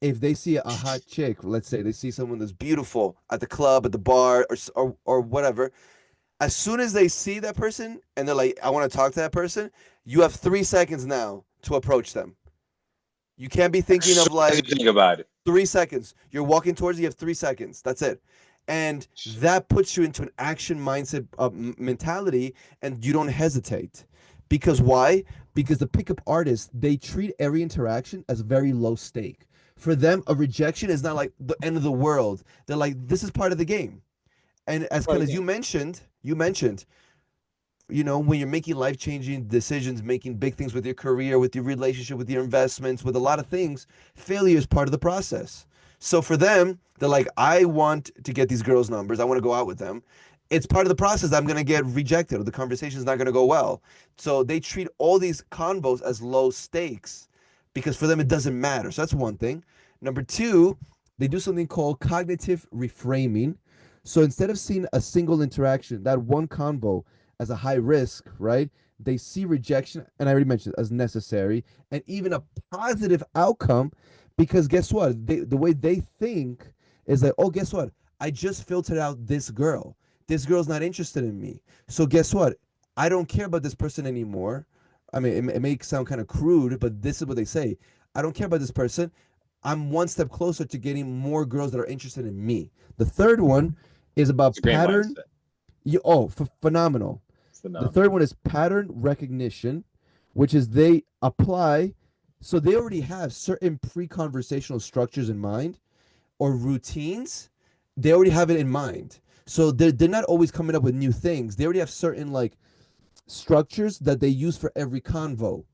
if they see a hot chick, let's say they see someone that's beautiful at the club, at the bar, or whatever, as soon as they see that person and they're like, I want to talk to that person, you have 3 seconds now to approach them. You can't be thinking So of as you like think about it. 3 seconds. You're walking towards it, you have 3 seconds. That's it. And that puts you into an action mindset mentality, and you don't hesitate. Because why? Because the pickup artists, they treat every interaction as very low stake. For them, a rejection is not like the end of the world. They're like, this is part of the game. And as Part kind of as the game. you mentioned, when you're making life-changing decisions, making big things with your career, with your relationship, with your investments, with a lot of things, failure is part of the process. So for them, they're like, I want to get these girls' numbers. I want to go out with them. It's part of the process. I'm going to get rejected or the conversation is not going to go well. So they treat all these convos as low stakes because for them, it doesn't matter. So that's one thing. Number two, they do something called cognitive reframing. So instead of seeing a single interaction, that one convo, as a high risk, right? They see rejection, and I already mentioned, as necessary, and even a positive outcome, because guess what? The way they think is like, oh, guess what? I just filtered out this girl. This girl's not interested in me. So guess what? I don't care about this person anymore. I mean, it may sound kind of crude, but this is what they say. I don't care about this person. I'm one step closer to getting more girls that are interested in me. The third one is It's about a great pattern. mindset. Phenomenal. It's The phenomenal. third one is pattern recognition, which is they apply So they already have certain pre-conversational structures in mind or routines. They already have it in mind. So they're not always coming up with new things. They already have certain like structures that they use for every convo,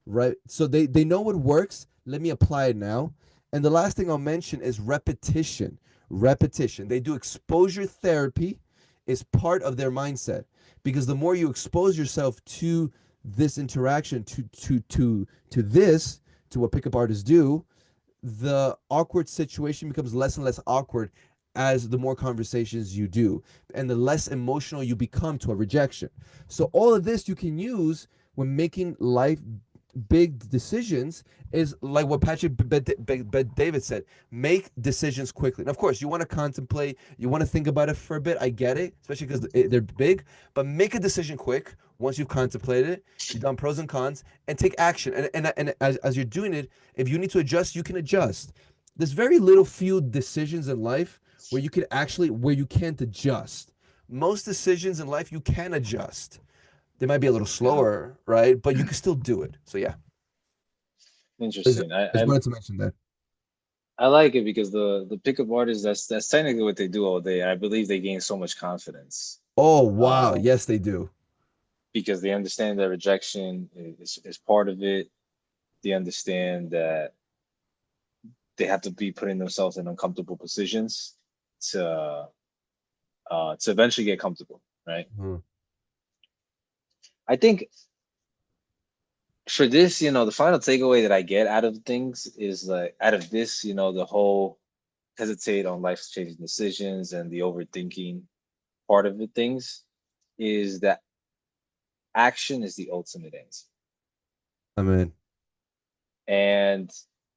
right? So they know what works. Let me apply it now. And the last thing I'll mention is repetition. Repetition. They do exposure therapy is part of their mindset because the more you expose yourself to this interaction, to this, to what pickup artists do, the awkward situation becomes less and less awkward as the more conversations you do and the less emotional you become to a rejection. So all of this you can use when making life big decisions is like what Patrick David said, make decisions quickly. And of course, you want to contemplate, you want to think about it for a bit. I get it, especially because they're big, but make a decision quick once you've contemplated it, you've done pros and cons, and take action. And as you're doing it, if you need to adjust, you can adjust. There's very little few decisions in life where you can actually, where you can't adjust. Most decisions in life you can adjust. They might be a little Yeah. slower, right? But you can still do it. So yeah, Interesting. I just wanted to mention that. I like it because the pickup artists, that's technically what they do all day. I believe they gain so much confidence. Oh wow, Um, yes they do. because they understand that rejection is part of it. They understand that they have to be putting themselves in uncomfortable positions to eventually get comfortable, right? Mhm. I think for this, the final takeaway that I get out of things is like out of this, the whole hesitate on life changing decisions and the overthinking part of the things is that action is the ultimate answer. I mean, And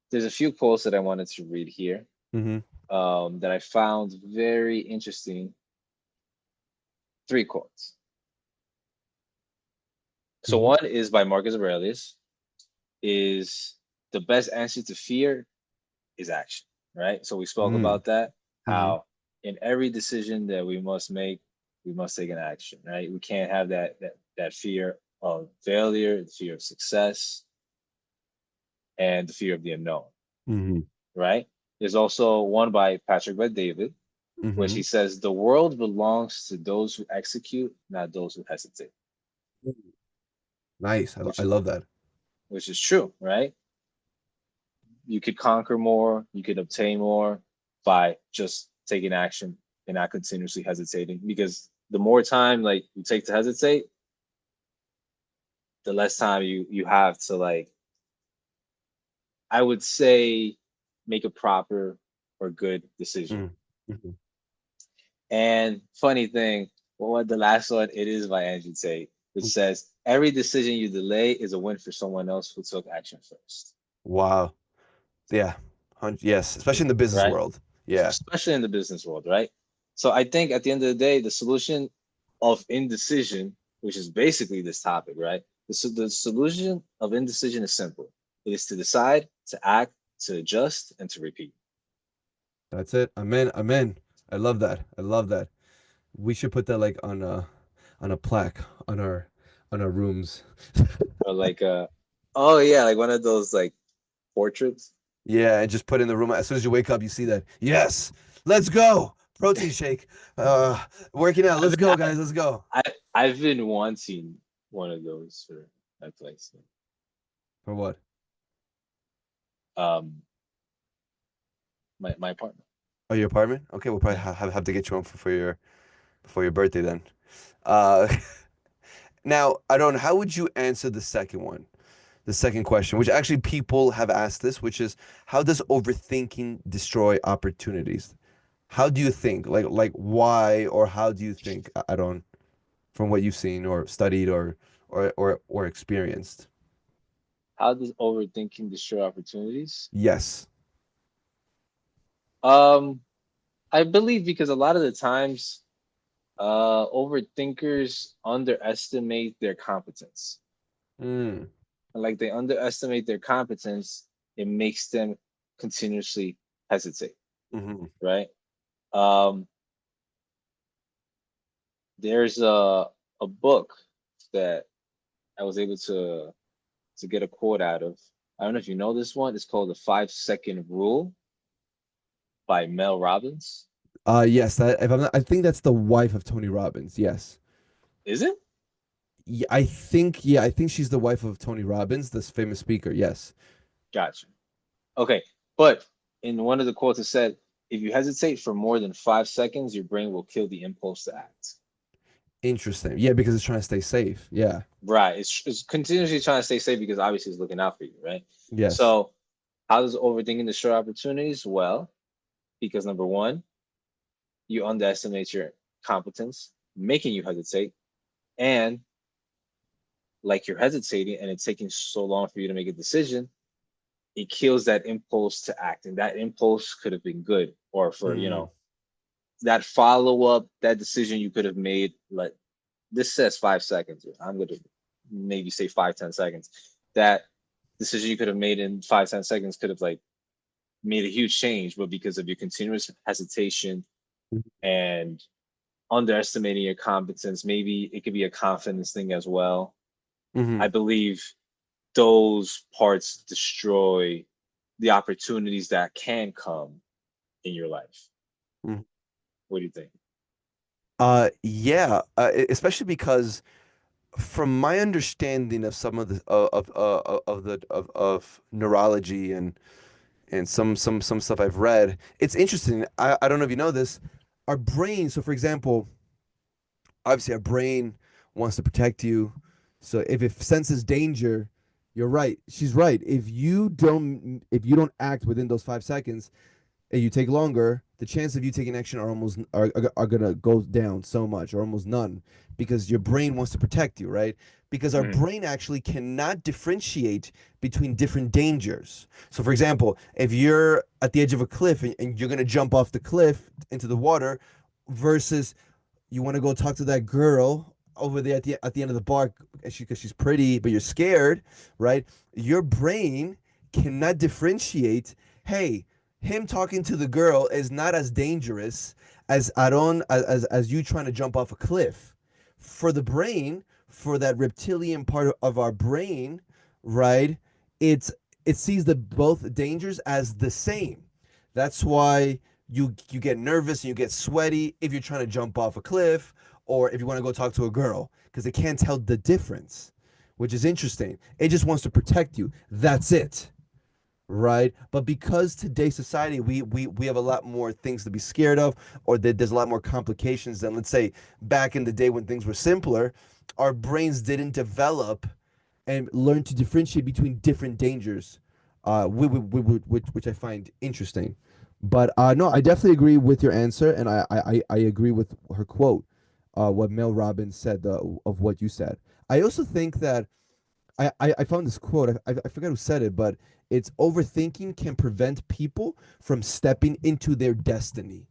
there's a few quotes that I wanted to read here mm-hmm. that I found very interesting. Three quotes. So Mm-hmm. one is by Marcus Aurelius, is the best answer to fear is action, right? So we spoke Mm-hmm. about that, Mm-hmm. how in every decision that we must make, we must take an action, right? We can't have that fear of failure, the fear of success, and the fear of the unknown, Mm-hmm. right? There's also one by Patrick Bet-David, which Mm-hmm. he says the world belongs to those who execute, not those who hesitate, Nice. which I is love that. which is true, right? You could conquer more, you could obtain more by just taking action and not continuously hesitating. Because the more time like you take to hesitate, the less time you have to like, I would say, make a proper or good decision. Mm-hmm. And funny thing, what the last one, it is by Andrew Tate, which says every decision you delay is a win for someone else who took action first. Wow. Yeah. Yes, especially in the business Right? world. Yeah. Especially in the business world, right? So I think at the end of the day, the solution of indecision, which is basically this topic, right? The solution of indecision is simple. It is to decide, to act, to adjust, and to repeat. That's it. Amen. Amen. I love that. I love that. We should put that like on a plaque on our rooms. Or like oh yeah, like one of those like portraits. Yeah, and just put in the room. As soon as you wake up, you see that. Yes, let's go. Protein shake. Working out. Let's go, guys. Let's go. I I've been wanting one of those for my place. For what? Um, my apartment. Oh, your apartment? Okay, we'll probably Yeah. have to get you one for your birthday then. Uh, now I don't know. How would you answer the second one? The second question, which actually people have asked this, which is how does overthinking destroy opportunities? How do you think? Like why or how do you think? I don't from what you've seen or studied or experienced. How does overthinking destroy opportunities? Yes. Um, I believe because a lot of the times, overthinkers underestimate their competence. Mm. And like they underestimate their competence, it makes them continuously hesitate, Hmm. right? Um, there's a book that I was able to get a quote out of. I don't know if you know this one. It's called the 5 Second Rule by Mel Robbins. Yes, that if I'm not, I think that's the wife of Tony Robbins. Yes. Is it? Yeah, I think she's the wife of Tony Robbins, this famous speaker. Yes. Gotcha. Okay. But in one of the quotes, it said, if you hesitate for more than 5 seconds, your brain will kill the impulse to act. Interesting. Yeah, because it's trying to stay safe. Yeah. Right. It's continuously trying to stay safe because obviously it's looking out for you, right? Yes. So how does overthinking destroy opportunities? Well, because number one, you underestimate your competence, making you hesitate. And like you're hesitating and it's taking so long for you to make a decision, it kills that impulse to act. And that impulse could have been good, or for, Mm. that follow-up, that decision you could have made. Like this says 5 seconds. I'm going to maybe say 5-10 seconds. That decision you could have made in 5-10 seconds could have like made a huge change, but because of your continuous hesitation and underestimating your competence, maybe it could be a confidence thing as well. Mm-hmm. I believe those parts destroy the opportunities that can come in your life. Mm. What do you think? Yeah, especially because from my understanding of some of the of neurology and some stuff I've read, it's interesting. I don't know if you know this. Our brain, so for example, obviously our brain wants to protect you. So if it senses danger, you're right. She's right. If you don't act within those 5 seconds and you take longer, the chance of you taking action are gonna go down so much, or almost none, because your brain wants to protect you, right? Because our brain actually cannot differentiate between different dangers. So, for example, if you're at the edge of a cliff and you're gonna jump off the cliff into the water, versus you want to go talk to that girl over there at the end of the bar because she's pretty, but you're scared, right? Your brain cannot differentiate. Hey, him talking to the girl is not as dangerous as Aaron as you trying to jump off a cliff. For the brain, for that reptilian part of our brain, right? It sees the both dangers as the same. That's why you get nervous and you get sweaty if you're trying to jump off a cliff or if you want to go talk to a girl, because it can't tell the difference, which is interesting. It just wants to protect you. That's it. Right? But because today's society, we have a lot more things to be scared of, or that there's a lot more complications than, let's say, back in the day when things were simpler. Our brains didn't develop and learn to differentiate between different dangers, which I find interesting. But no, I definitely agree with your answer, and I agree with her quote, what Mel Robbins said, of what you said. I also think that I found this quote. I forgot who said it, but it's overthinking can prevent people from stepping into their destiny.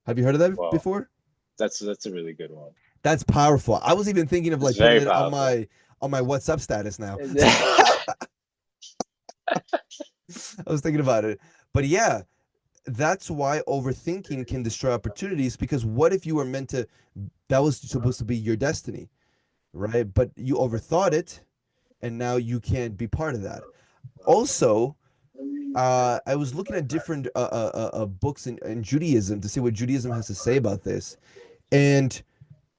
Have you heard of that Well, before? that's a really good one. That's powerful. I was even thinking of It's like putting very it on powerful. my WhatsApp status now. I was thinking about it. But yeah, that's why overthinking can destroy opportunities, because what if you were meant to, that was supposed to be your destiny, right? But you overthought it and now you can't be part of that. Also, I was looking at different books in Judaism to see what Judaism has to say about this. And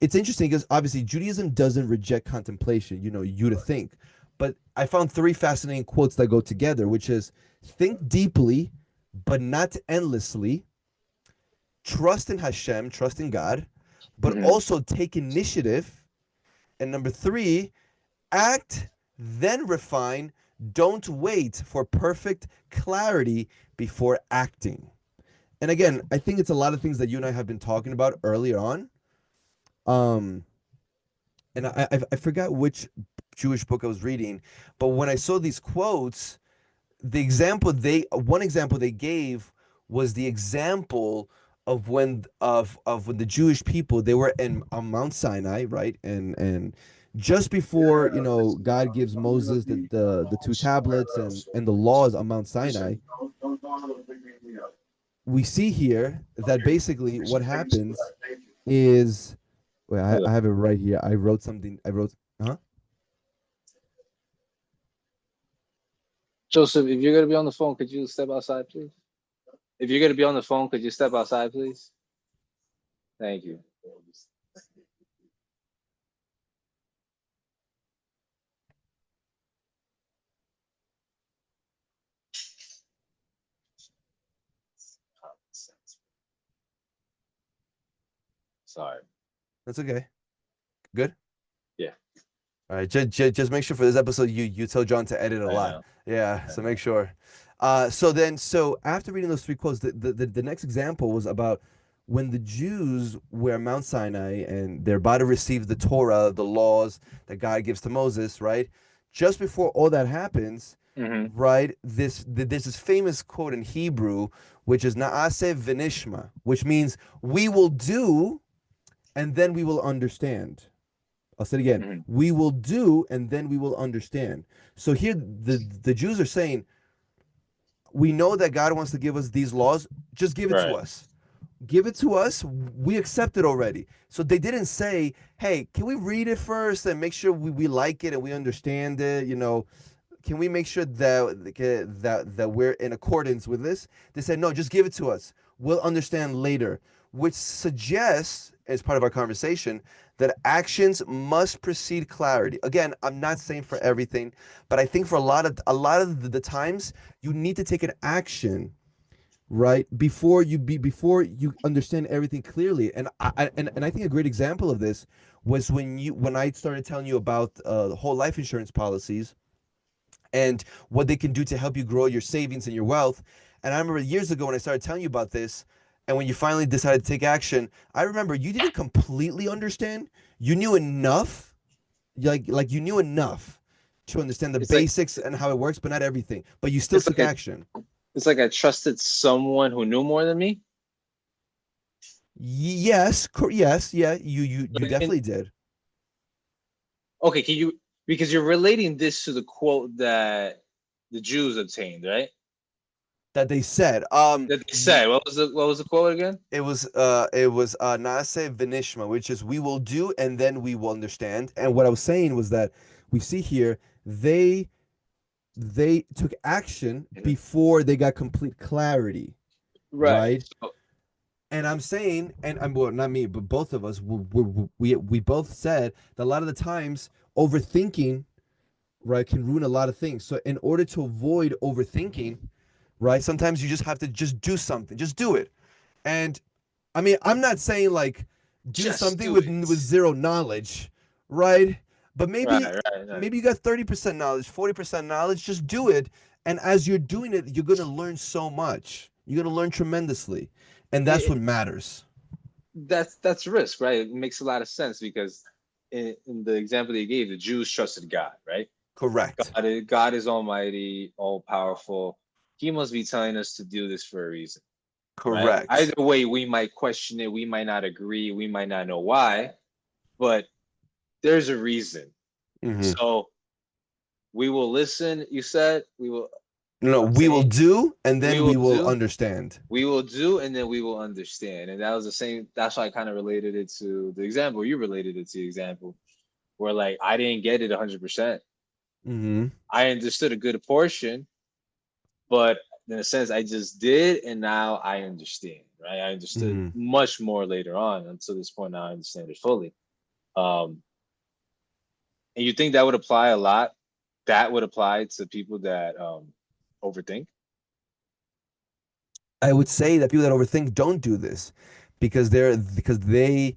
it's interesting because obviously Judaism doesn't reject contemplation, you to think. But I found three fascinating quotes that go together, which is think deeply, but not endlessly, trust in Hashem, trust in God, but Mhm. also take initiative. And number three, act, then refine. Don't wait for perfect clarity before acting. And again, I think it's a lot of things that you and I have been talking about earlier on. Um, and I forgot which Jewish book I was reading, but when I saw these quotes, one example they gave was the example of when the Jewish people, they were in on Mount Sinai, right? And just before, God gives Moses the two tablets and the laws on Mount Sinai, we see here that basically what happens is, wait, I have it right here. I wrote something. Huh? Joseph, if you're gonna be on the phone, could you step outside, please? If you're gonna be on the phone, could you step outside, please? Thank you. Sorry. That's okay. Good. Yeah. All right. Just make sure for this episode you tell John to edit a I lot. know. Yeah. So make sure. So after reading those three quotes, the next example was about when the Jews were at Mount Sinai and they're about to receive the Torah, the laws that God gives to Moses, right? Just before all that happens, Mm-hmm. right? There's this famous quote in Hebrew, which is "Na'aseh v'nishma," which means we will do, and then we will understand. I'll say it again. Mm-hmm. We will do, and then we will understand. So here, the Jews are saying, we know that God wants to give us these laws. Just give it to Right. us. Give it to us. We accept it already. So they didn't say, hey, can we read it first and make sure we like it and we understand it? You know, can we make sure that we're in accordance with this? They said, no, just give it to us. We'll understand later, which suggests, as part of our conversation, that actions must precede clarity. Again, I'm not saying for everything, but I think for a lot of the times you need to take an action, right, before you understand everything clearly. And I think a great example of this was when I started telling you about the whole life insurance policies and what they can do to help you grow your savings and your wealth. And I remember years ago when I started telling you about this, and when you finally decided to take action, I remember you didn't completely understand. You knew enough, like you knew enough to understand the It's like basics and how it works, but not everything. But you still it's took like action. it's like I trusted someone who knew more than me. Yes, yes, yeah, you And- definitely did. okay, can you, because you're relating this to the quote that the Jews obtained, right? That they said. That they said. What was the quote again? It was Nase Vinishma, which is we will do and then we will understand. And what I was saying was that we see here they took action before they got complete clarity, right? So, And I'm saying, and I'm well, not me, but both of us, we both said that a lot of the times overthinking, right, can ruin a lot of things. So in order to avoid overthinking, right, sometimes you just have to just do something, just do it. And I mean, I'm not saying like do just something do with it. zero knowledge, right? But maybe Right. maybe you got 30% knowledge, 40% knowledge, just do it. And as you're doing it, you're gonna learn so much. You're gonna learn tremendously. And that's what matters. That's risk, right? It makes a lot of sense because in the example that you gave, the Jews trusted God, right? Correct. God is almighty, all powerful. He must be telling us to do this for a reason, right? Either Correct. way, we might question it, we might not agree, we might not know why, but there's a reason. Hmm. So we will listen. You said we will. No, we will Saying do and we then will we will do. understand. We will do, and then we will understand. And that was the same. That's why I kind of related it to the example. You related it to the example where, like, I didn't get it 100%. Hmm. I understood a good portion, but in a sense, I just did, and now I understand. Right? I understood Hmm. much more later on. Until this point, now I understand it fully. Um, and you think that would apply a lot? That would apply to people that overthink. I would say that people that overthink don't do this because they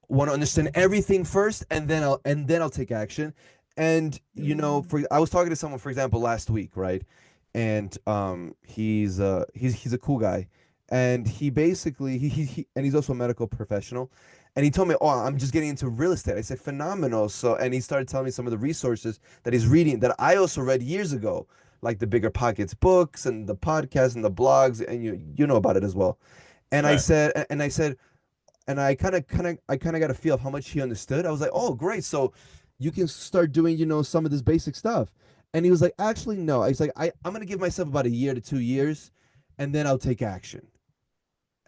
want to understand everything first and then I'll take action. And for I was talking to someone, for example, last week, right? And he's a cool guy, and he basically and he's also a medical professional, and he told me, oh, I'm just getting into real estate. I said, phenomenal. So, and he started telling me some of the resources that he's reading that I also read years ago, like the Bigger Pockets books and the podcasts and the blogs, and you know about it as well. And I Right. said, and I kind of got a feel of how much he understood. I was like, oh, great. So you can start doing, some of this basic stuff. And he was like, actually, no. He's like, I'm gonna give myself about a year to 2 years, and then I'll take action.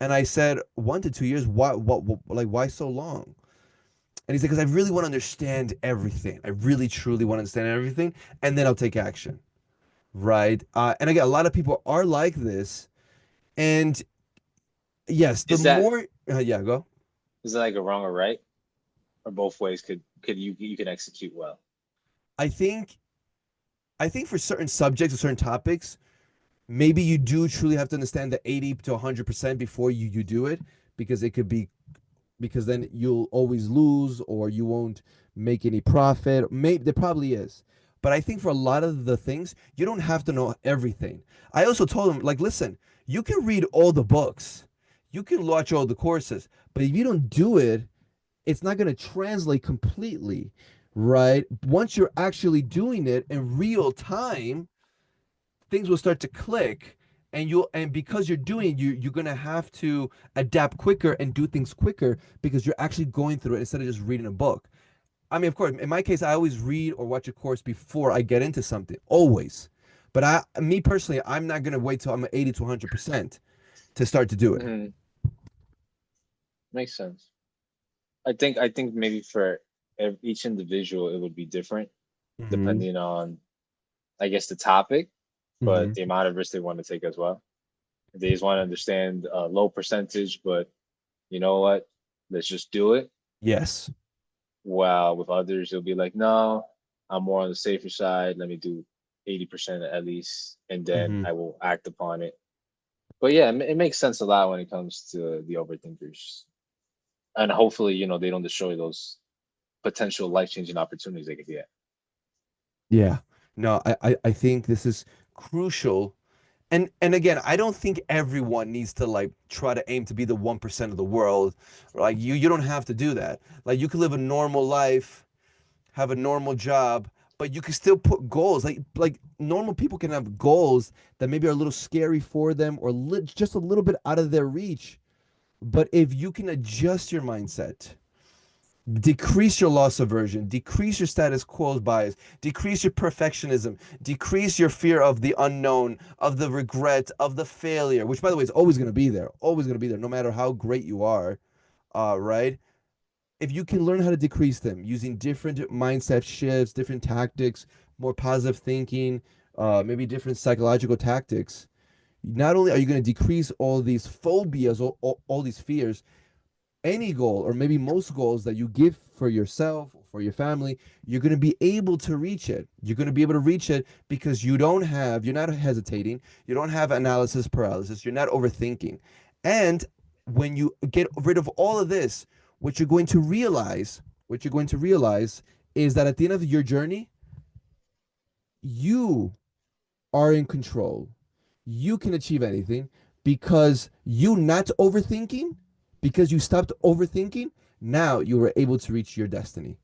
And I said, 1 to 2 years? Why so long? And he's like, because I really want to understand everything. I really truly want to understand everything, and then I'll take action. right? And again, a lot of people are like this. And yes, the Is that more, yeah, go. is it like a wrong or right, or both ways could you can execute well? I think, for certain subjects or certain topics, maybe you do truly have to understand the 80 to 100% before you do it, because it could be, because then you'll always lose or you won't make any profit. Maybe there probably is. But I think for a lot of the things, you don't have to know everything. I also told him, like, listen, you can read all the books, you can watch all the courses, but if you don't do it, it's not going to translate completely, right? Once you're actually doing it in real time, things will start to click, and because you're doing it, you're going to have to adapt quicker and do things quicker because you're actually going through it instead of just reading a book. I mean, of course, in my case, I always read or watch a course before I get into something, always. But me personally, I'm not going to wait till I'm 80 to 100% to start to do it. Hmm. Makes sense. I think maybe for each individual it would be different Hmm. depending on, I guess, the topic, but Hmm. the amount of risk they want to take as well. If they just want to understand a low percentage, but you know what, let's just do it. Yes. While with others, it'll be like, no, I'm more on the safer side. Let me do 80% at least, and then Hmm. I will act upon it. But yeah, it makes sense a lot when it comes to the overthinkers, and hopefully, they don't destroy those potential life-changing opportunities they could get. Yeah. No, I think this is crucial. And again, I don't think everyone needs to like try to aim to be the 1% of the world. Like you don't have to do that. Like you can live a normal life, have a normal job, but you can still put goals. Like normal people can have goals that maybe are a little scary for them or just a little bit out of their reach. But if you can adjust your mindset, decrease your loss aversion, decrease your status quo bias, decrease your perfectionism, decrease your fear of the unknown, of the regret, of the failure, which by the way is always going to be there, always going to be there, no matter how great you are, right? If you can learn how to decrease them using different mindset shifts, different tactics, more positive thinking, maybe different psychological tactics, not only are you going to decrease all these phobias, all these fears, any goal or maybe most goals that you give for yourself, for your family, you're going to be able to reach it. You're going to be able to reach it because you're not hesitating, you don't have analysis paralysis, you're not overthinking. And when you get rid of all of this, what you're going to realize is that at the end of your journey, you are in control. You can achieve anything because you stopped overthinking. Now you were able to reach your destiny.